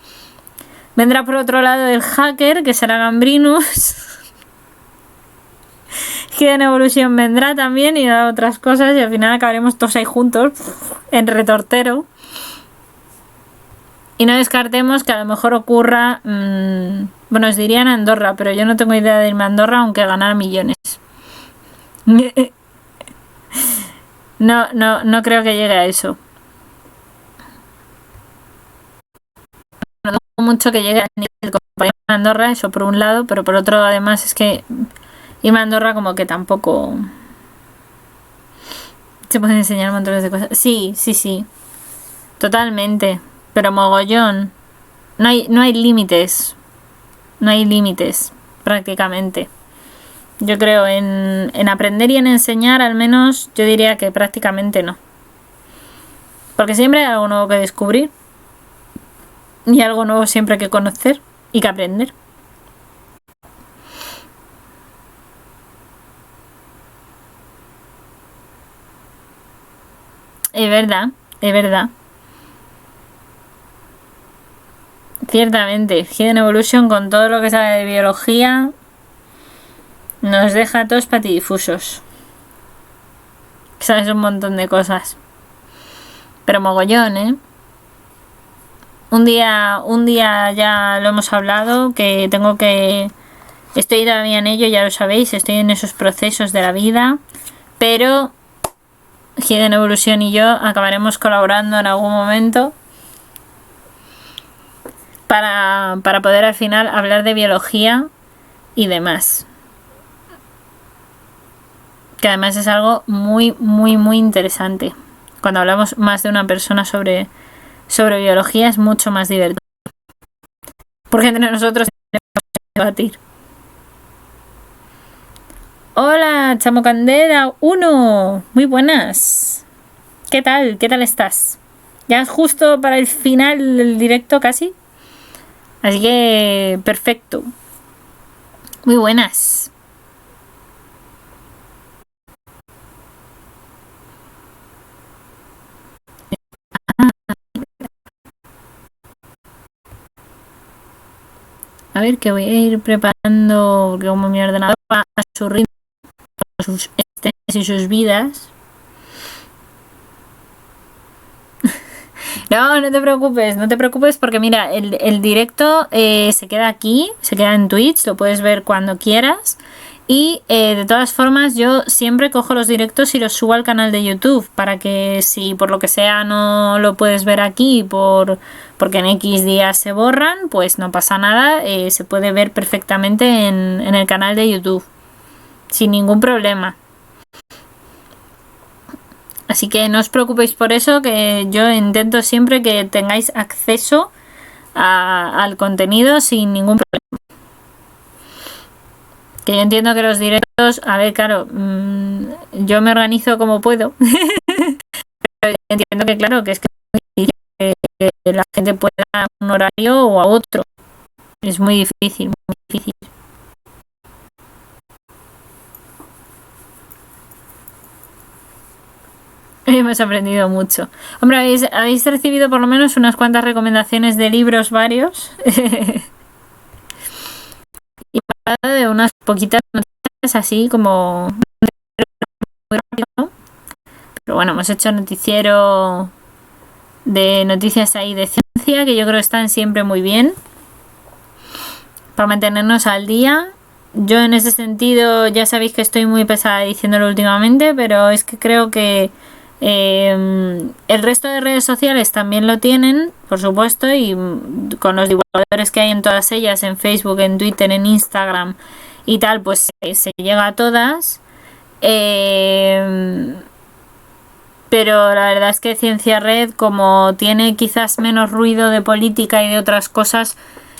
Vendrá por otro lado el hacker, que será Gambrinus. Hidden Evolution vendrá también y otras cosas y al final acabaremos todos ahí juntos en retortero. Y no descartemos que a lo mejor ocurra, bueno, os dirían Andorra, pero yo no tengo idea de irme a Andorra aunque ganar millones. No creo que llegue a eso. No dudo mucho que llegue a nivel de Andorra, eso por un lado, pero por otro además es que irme a Andorra como que tampoco se pueden enseñar montones de cosas. Sí, totalmente, pero mogollón. No hay límites, no hay límites prácticamente. Yo creo en aprender y en enseñar, al menos yo diría que prácticamente no. Porque siempre hay algo nuevo que descubrir y algo nuevo siempre que conocer y que aprender. Es verdad, es verdad. Ciertamente, Hidden Evolution con todo lo que sabe de biología nos deja a todos patidifusos. Sabes un montón de cosas. Pero mogollón, ¿eh? Un día ya lo hemos hablado, que tengo que... Estoy todavía en ello, ya lo sabéis, estoy en esos procesos de la vida, pero Hidden Evolution y yo acabaremos colaborando en algún momento para poder al final hablar de biología y demás. Que además es algo muy interesante. Cuando hablamos más de una persona sobre biología es mucho más divertido. Porque entre nosotros tenemos que debatir. Hola, Chamo Candela 1. Muy buenas. ¿Qué tal? ¿Qué tal estás? Ya es justo para el final del directo casi. Así que perfecto. Muy buenas. A ver, que voy a ir preparando, porque como mi ordenador va a su ritmo, a sus estrés y sus vidas. No te preocupes porque mira, el directo se queda aquí, se queda en Twitch, lo puedes ver cuando quieras. Y de todas formas yo siempre cojo los directos y los subo al canal de YouTube para que si por lo que sea no lo puedes ver aquí porque en X días se borran, pues no pasa nada, se puede ver perfectamente en el canal de YouTube sin ningún problema. Así que no os preocupéis por eso, que yo intento siempre que tengáis acceso al contenido sin ningún problema. Que yo entiendo que los directos, a ver, claro, yo me organizo como puedo, pero entiendo que claro, que es que la gente pueda a un horario o a otro. Es muy difícil, muy difícil. Hemos aprendido mucho. Hombre, habéis recibido por lo menos unas cuantas recomendaciones de libros varios. Y de unas poquitas noticias así como muy rápido, ¿no? Pero bueno, hemos hecho noticiero de noticias ahí de ciencia, que yo creo que están siempre muy bien para mantenernos al día. Yo en ese sentido ya sabéis que estoy muy pesada diciéndolo últimamente, pero es que creo que el resto de redes sociales también lo tienen, por supuesto, y con los divulgadores que hay en todas ellas, en Facebook, en Twitter, en Instagram y tal, pues se llega a todas. Pero la verdad es que Ciencia Red, como tiene quizás menos ruido de política y de otras cosas,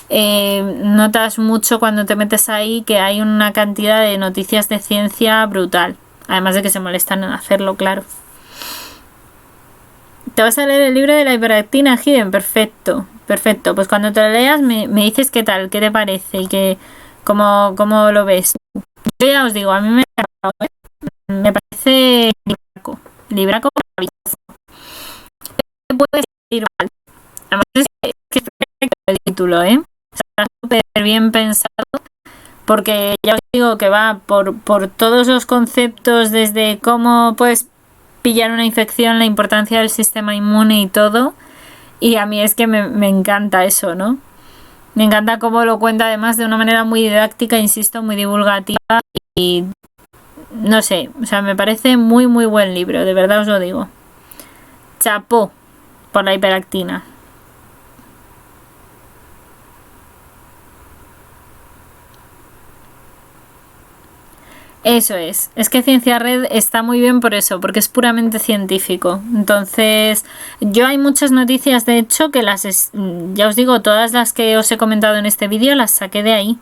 notas mucho cuando te metes ahí que hay una cantidad de noticias de ciencia brutal. Además de que se molestan en hacerlo, claro. ¿Te vas a leer el libro de la hiperactina, Hidden? Perfecto, perfecto. Pues cuando te lo leas me dices qué tal, qué te parece y cómo lo ves. Yo ya os digo, a mí me parece libraco maravilloso. No puede ir mal. Además es perfecto el título, está súper bien pensado, porque ya os digo que va por todos los conceptos, desde cómo puedes pillar una infección, la importancia del sistema inmune y todo. Y a mí es que me encanta eso, ¿no? Me encanta cómo lo cuenta, además de una manera muy didáctica, insisto, muy divulgativa, y no sé, o sea, me parece muy muy buen libro, de verdad os lo digo. Chapó por la hiperactina. Eso es que Ciencia Red está muy bien por eso, porque es puramente científico. Entonces, yo hay muchas noticias, de hecho, que ya os digo, todas las que os he comentado en este vídeo las saqué de ahí.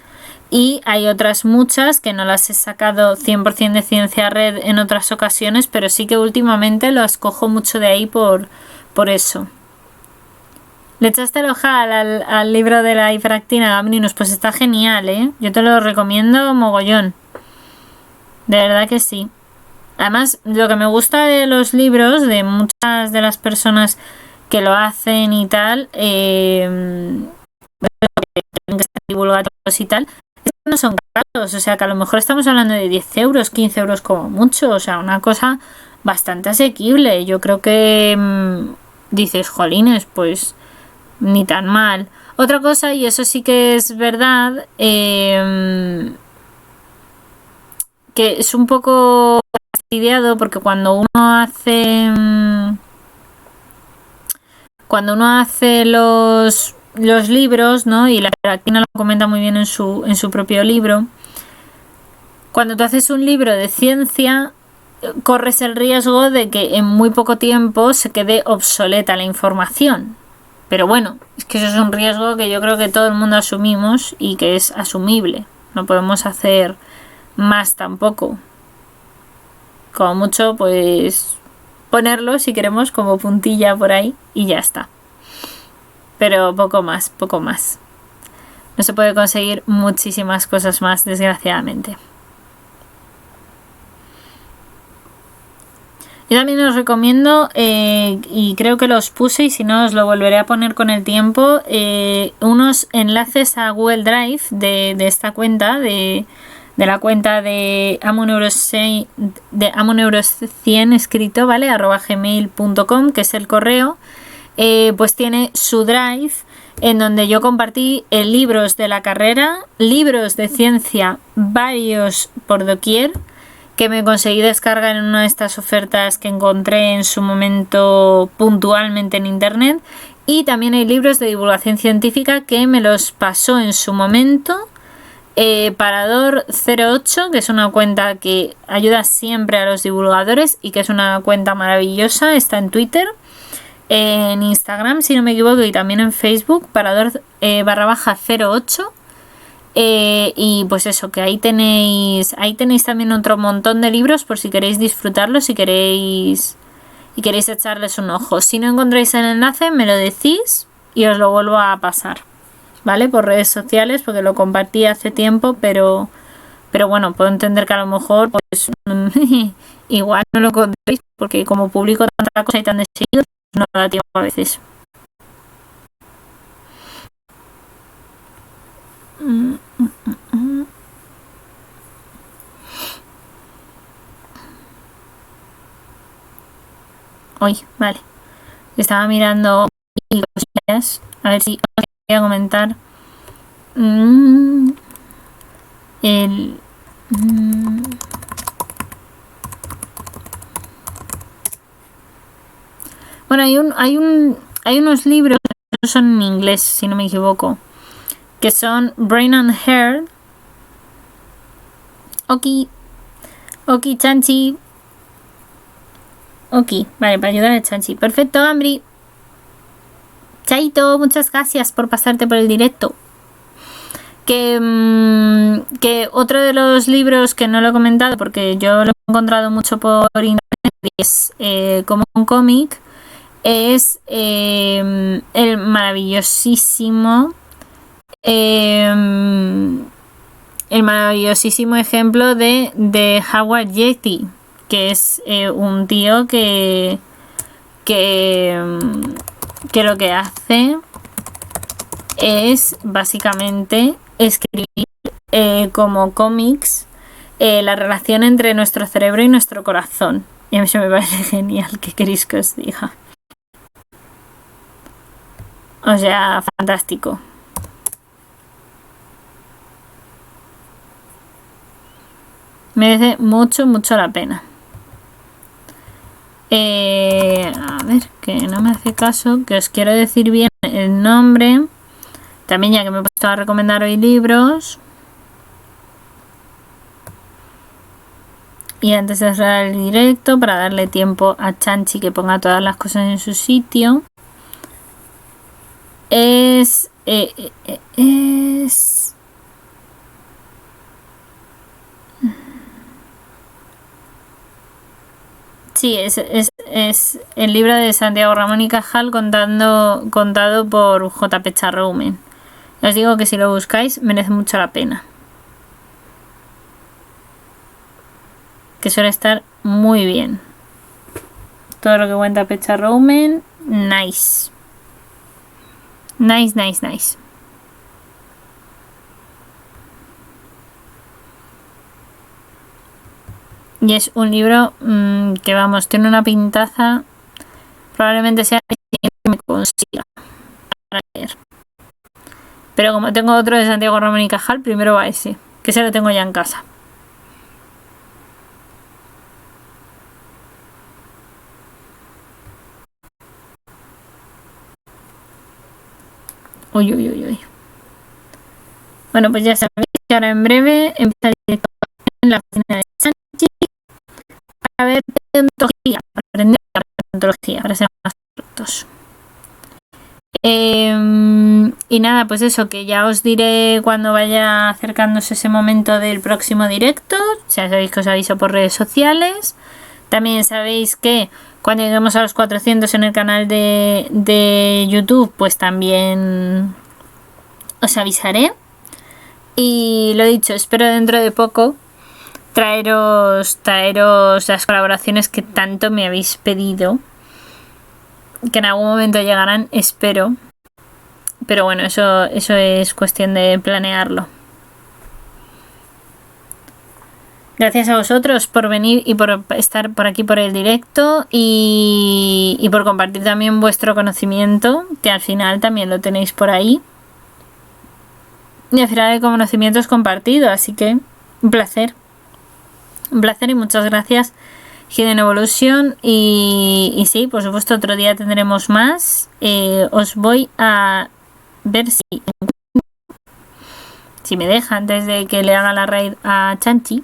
Y hay otras muchas que no las he sacado 100% de Ciencia Red en otras ocasiones, pero sí que últimamente las cojo mucho de ahí por eso. ¿Le echaste el ojal al libro de la hiperactina, Gabrinus? Pues está genial, ¿eh? Yo te lo recomiendo mogollón. De verdad que sí. Además, lo que me gusta de los libros, de muchas de las personas que lo hacen y tal, que están divulgados y tal, es que no son caros. O sea, que a lo mejor estamos hablando de 10 euros, 15 euros como mucho. O sea, una cosa bastante asequible. Yo creo que dices, jolines, pues ni tan mal. Otra cosa, y eso sí que es verdad, que es un poco fastidiado, porque cuando uno hace los libros, ¿no? Y la Cristina lo comenta muy bien en su propio libro. Cuando tú haces un libro de ciencia, corres el riesgo de que en muy poco tiempo se quede obsoleta la información. Pero bueno, es que eso es un riesgo que yo creo que todo el mundo asumimos y que es asumible. No podemos hacer más tampoco. Como mucho, pues ponerlo, si queremos, como puntilla por ahí y ya está. Pero poco más, poco más. No se puede conseguir muchísimas cosas más, desgraciadamente. Yo también os recomiendo, y creo que los puse y si no os lo volveré a poner con el tiempo, unos enlaces a Google Drive de esta cuenta, de la cuenta de amoneuro100 escrito, ¿vale? @gmail.com, que es el correo. Pues tiene su Drive en donde yo compartí libros de la carrera, libros de ciencia, varios por doquier, que me conseguí descargar en una de estas ofertas que encontré en su momento puntualmente en internet, y también hay libros de divulgación científica que me los pasó en su momento Parador08, que es una cuenta que ayuda siempre a los divulgadores y que es una cuenta maravillosa. Está en Twitter, en Instagram si no me equivoco, y también en Facebook, Parador_08. Y pues eso, que ahí tenéis también otro montón de libros por si queréis disfrutarlos, si queréis echarles un ojo. Si no encontráis el enlace, me lo decís y os lo vuelvo a pasar, ¿vale? Por redes sociales, porque lo compartí hace tiempo, pero bueno, puedo entender que a lo mejor pues igual no lo encontréis, porque como publico tanta cosa y tan de seguido, no da tiempo a veces. Uy, vale. Estaba mirando cosillas, a ver si os quería comentar. El... Bueno, hay unos libros, son en inglés, si no me equivoco, que son Brain and Hair. Ok, Chanchi. Ok, vale, para ayudar a Chanchi. Perfecto, Ambri. Chaito, muchas gracias por pasarte por el directo. Que otro de los libros que no lo he comentado porque yo lo he encontrado mucho por internet y es como un cómic, es el maravillosísimo ejemplo de Howard Yeti, que es un tío que lo que hace es básicamente escribir como cómics la relación entre nuestro cerebro y nuestro corazón. Y a mí eso me parece genial. ¿Qué queréis que os diga? O sea, fantástico. Merece mucho, mucho la pena. A ver, que no me hace caso, que os quiero decir bien el nombre. También ya que me he puesto a recomendar hoy libros. Y antes de cerrar el directo, para darle tiempo a Chanchi que ponga todas las cosas en su sitio. Sí, es el libro de Santiago Ramón y Cajal contado por J.P. Charroumen. Os digo que si lo buscáis merece mucho la pena. Que suele estar muy bien. Todo lo que cuenta Pecha Roumen, nice. Nice. Y es un libro que, vamos, tiene una pintaza. Probablemente sea el que me consiga para leer. Pero como tengo otro de Santiago Ramón y Cajal, primero va ese, que ese lo tengo ya en casa. Uy. Bueno, pues ya sabéis que ahora en breve empieza directo en la oficina de Sanchi para ver paleontología, para aprender la paleontología, para ser más correctos. Y nada, pues eso, que ya os diré cuando vaya acercándose ese momento del próximo directo. Ya sabéis que os aviso por redes sociales. También sabéis que cuando lleguemos a los 400 en el canal de YouTube, pues también os avisaré. Y lo dicho, espero dentro de poco traeros las colaboraciones que tanto me habéis pedido, que en algún momento llegarán, espero. Pero bueno, eso es cuestión de planearlo. Gracias a vosotros por venir y por estar por aquí por el directo y por compartir también vuestro conocimiento, que al final también lo tenéis por ahí. Y al final el conocimiento es compartido, así que un placer. Un placer y muchas gracias, Hidden Evolution. Y sí, por supuesto, otro día tendremos más. Os voy a ver si me deja antes de que le haga la raid a Chanchi.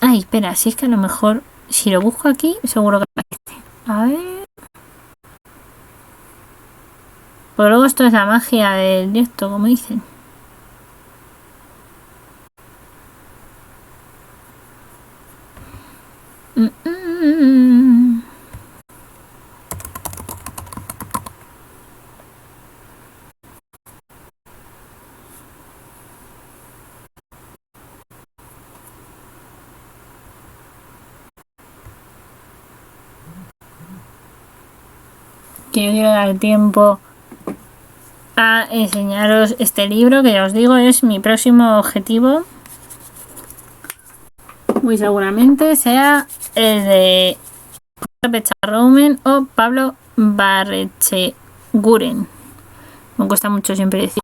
Ay, espera, si es que a lo mejor si lo busco aquí, seguro que aparece. A ver. Pero luego esto es la magia del directo, como dicen. Que yo quiero dar tiempo a enseñaros este libro, que ya os digo es mi próximo objetivo. Muy seguramente sea el de Pecharroumen o Pablo Barrecheguren. Me cuesta mucho siempre decir,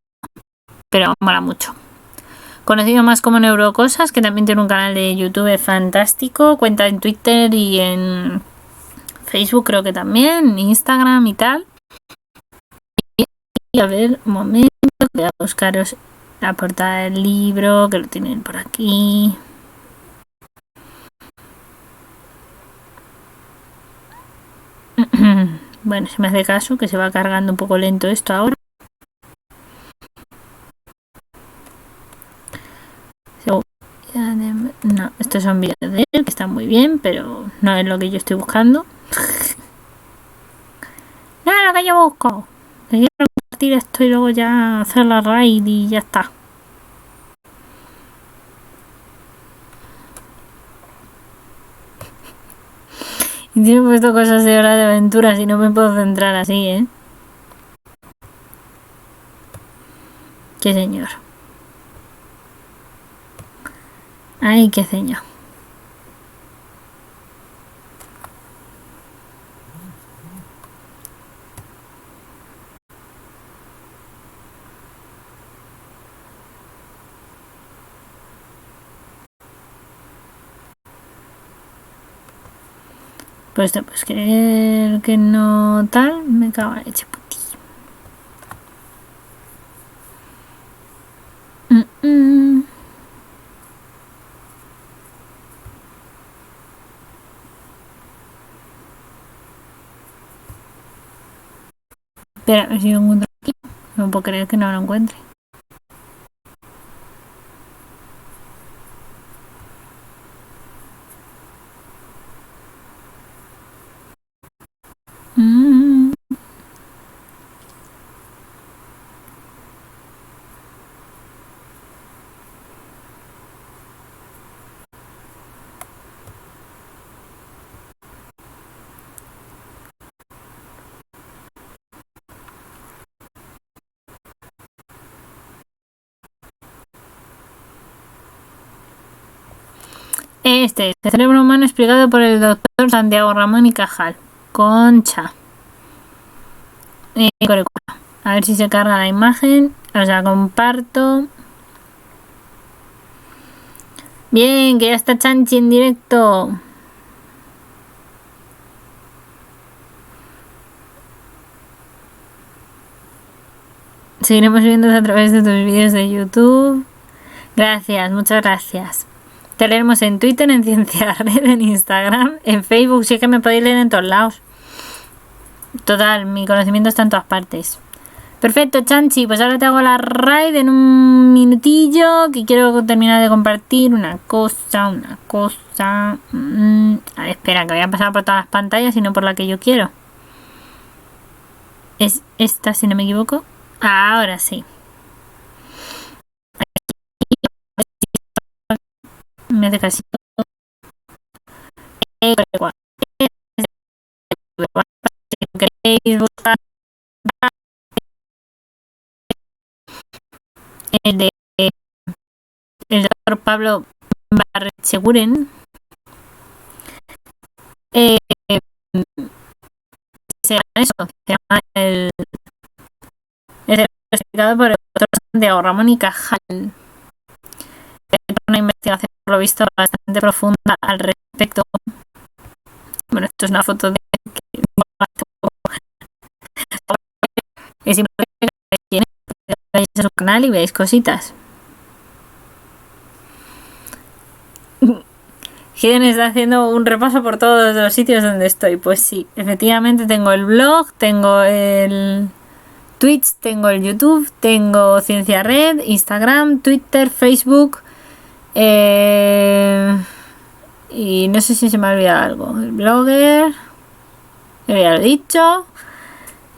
pero mola mucho. Conocido más como Neurocosas, que también tiene un canal de YouTube fantástico, cuenta en Twitter y en Facebook creo que también, Instagram y tal. Y a ver, un momento, voy a buscaros la portada del libro, que lo tienen por aquí. Bueno, si me hace caso, que se va cargando un poco lento esto ahora. No, estos son vídeos de él, que están muy bien, pero no es lo que yo estoy buscando. No es lo que yo busco. Quiero compartir esto y luego ya hacer la raid y ya está. Y tiene puesto cosas de Hora de Aventuras y no me puedo centrar así, ¿eh? Qué señor. Ay, qué señor. Pues no, pues creer que no tal, me cago en leche puti. Espera, a ver si lo encuentro aquí. No puedo creer que no lo encuentre. Este es el cerebro humano explicado por el doctor Santiago Ramón y Cajal. Concha. A ver si se carga la imagen. O sea, comparto. Bien, que ya está Chanchi en directo. Seguiremos viendo a través de tus vídeos de YouTube. Gracias, muchas gracias. Te leeremos en Twitter, en Ciencia Red, en Instagram, en Facebook. Sí que me podéis leer en todos lados. Total, mi conocimiento está en todas partes. Perfecto, Chanchi, pues ahora te hago la raid en un minutillo, que quiero terminar de compartir una cosa. A ver, espera, que voy a pasar por todas las pantallas y no por la que yo quiero. Es esta, si no me equivoco. Ahora sí. Me hace casi. ¿Queréis buscar el de el doctor Pablo Barrecheguren? Se llama eso, se llama el explicado por el doctor Santiago Ramón y Cajal. Una investigación, por lo visto, bastante profunda al respecto. Bueno, esto es una foto de es simplemente que vayáis a su canal y veáis cositas. Hiden está haciendo un repaso por todos los sitios donde estoy. Pues sí, efectivamente tengo el blog, tengo el Twitch, tengo el YouTube, tengo Ciencia Red, Instagram, Twitter, Facebook. Y no sé si se me ha olvidado algo. El Blogger, ya lo he dicho.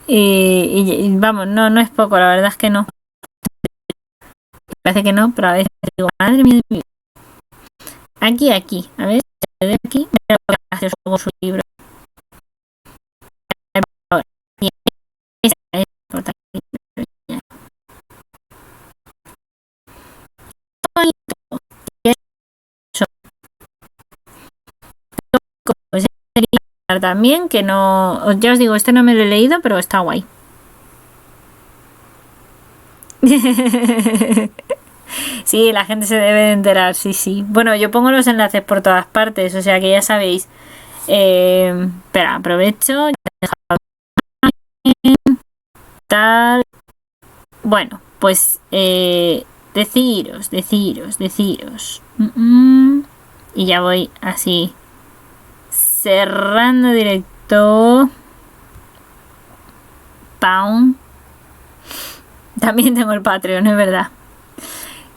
Y vamos, no es poco, la verdad es que no. Parece que no, pero a veces digo, madre mía. Aquí, a ver, de aquí, me lo gracioso con su libro. también, que no, ya os digo, este no me lo he leído, pero está guay. Sí, la gente se debe de enterar, sí, sí. Bueno, yo pongo los enlaces por todas partes, o sea que ya sabéis. Espera, aprovecho. Tal. Bueno, pues deciros. Y ya voy así cerrando directo. Pound. También tengo el Patreon, es verdad.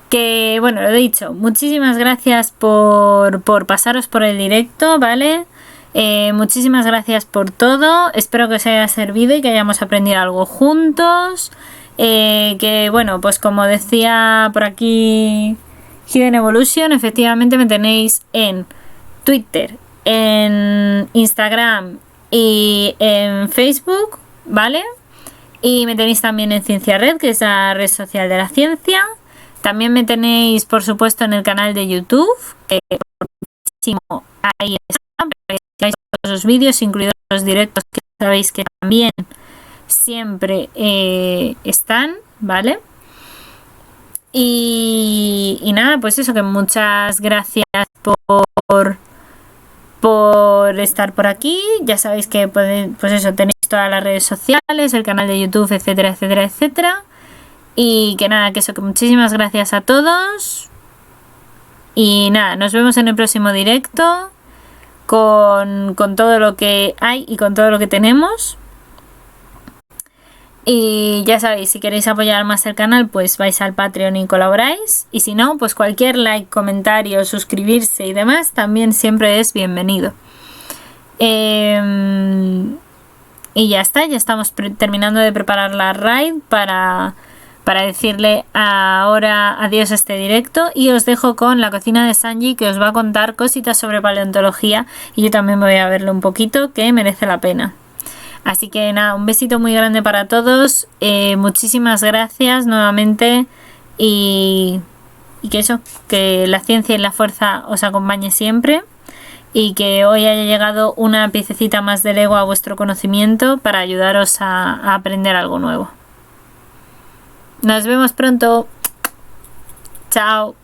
Que bueno, lo he dicho, muchísimas gracias por pasaros por el directo, ¿vale? Muchísimas gracias por todo, espero que os haya servido y que hayamos aprendido algo juntos. Que bueno, pues como decía por aquí Hidden Evolution, efectivamente me tenéis en Twitter, en Instagram y en Facebook, ¿vale? Y me tenéis también en Ciencia Red, que es la red social de la ciencia. También me tenéis, por supuesto, en el canal de YouTube, que ahí están, para que veáis todos los vídeos, incluidos los directos, que sabéis que también siempre están, ¿vale? Y nada, pues eso, que muchas gracias por estar por aquí. Ya sabéis que pues eso, tenéis todas las redes sociales, el canal de YouTube, etcétera, etcétera, etcétera. Y que nada, que eso, que muchísimas gracias a todos. Y nada, nos vemos en el próximo directo con todo lo que hay y con todo lo que tenemos. Y ya sabéis, si queréis apoyar más el canal, pues vais al Patreon y colaboráis. Y si no, pues cualquier like, comentario, suscribirse y demás también siempre es bienvenido. Y ya está, ya estamos terminando de preparar la raid para decirle ahora adiós a este directo, y os dejo con la cocina de Sanji, que os va a contar cositas sobre paleontología, y yo también voy a verlo un poquito, que merece la pena. Así que nada, un besito muy grande para todos, muchísimas gracias nuevamente, y que eso, que la ciencia y la fuerza os acompañe siempre, y que hoy haya llegado una piececita más de Lego a vuestro conocimiento para ayudaros a aprender algo nuevo. Nos vemos pronto. Chao.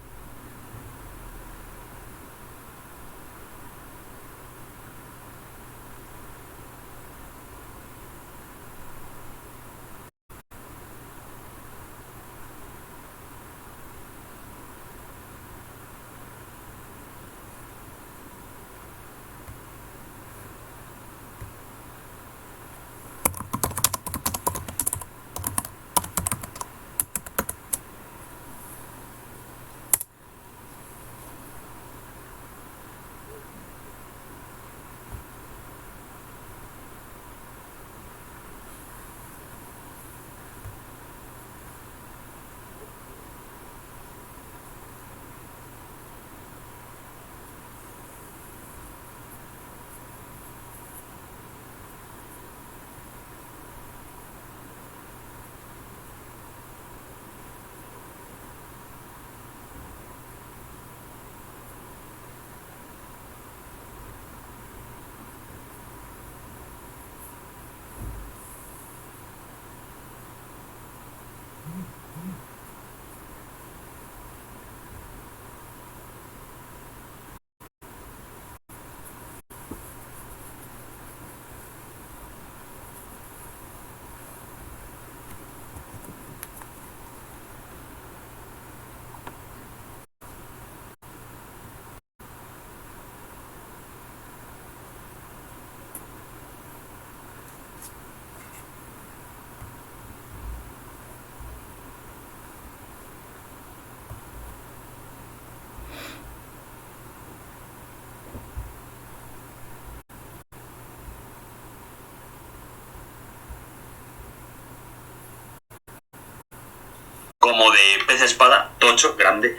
Como de pez espada, tocho, grande,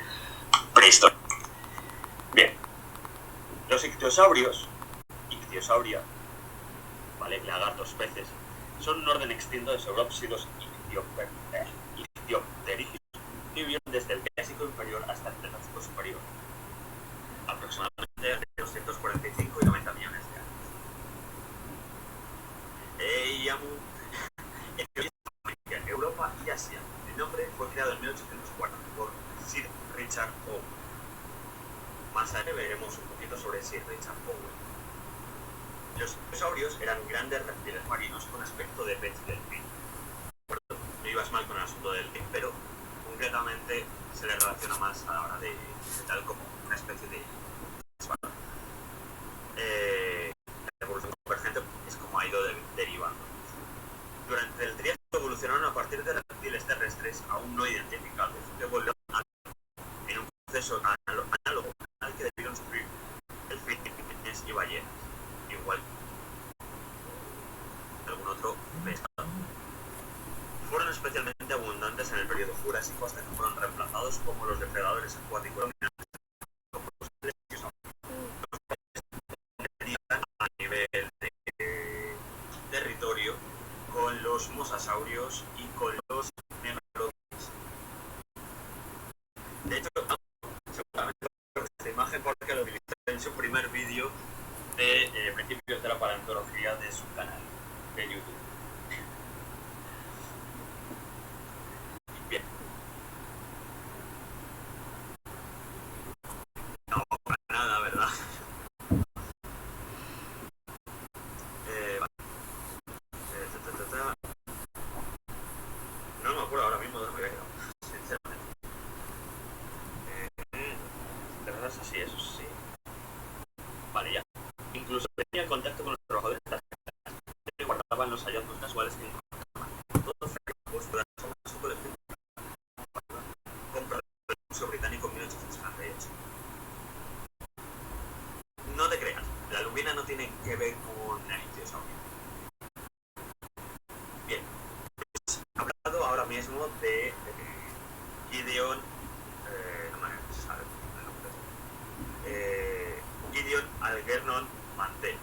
prehistórico. Bien, los ictiosaurios, ictiosauria, ¿vale? Lagartos, peces, son un orden extinto de saurópsidos ictiopterígeos que vivieron desde el Triásico inferior hasta el Cretácico superior, aproximadamente entre 245 y 90 millones de años. Richard Owen. Más adelante veremos un poquito sobre Sir Richard Owen. Los dinosaurios eran grandes reptiles marinos con aspecto de pez delfín. No ibas mal con el asunto del delfín, pero concretamente se le relaciona más a la hora de tal como una especie de la evolución convergente es como ha ido derivando. Durante el Triásico evolucionaron a partir de reptiles terrestres aún no identificados que volvieron en un proceso análogo al que debieron sufrir delfines y ballenas, igual que algún otro pescado. Fueron especialmente abundantes en el periodo Jurásico hasta que fueron reemplazados como los depredadores acuáticos dominantes, como los plesiosaurios, a nivel de territorio con los mosasaurios y con los megalodons. De hecho, seguramente esta imagen porque lo utilizó en su primer vídeo de principios de la paleontología de su canal de YouTube. Bien. No, para nada, ¿verdad? No me acuerdo ahora mismo de lo que he quedado, sinceramente. De verdad es así, eso sí. Vale, ya. Incluso tenía contacto con los trabajadores que guardaban los hallazgos casuales que encontraban. Todos los su colección comprado el Museo Británico en 1878. No te creas, la lubina no tiene que ver con el ictiosaurio. Bien, pues, he hablado ahora mismo de Gideon, no me sale el nombre, Gideon Algernon Mantell.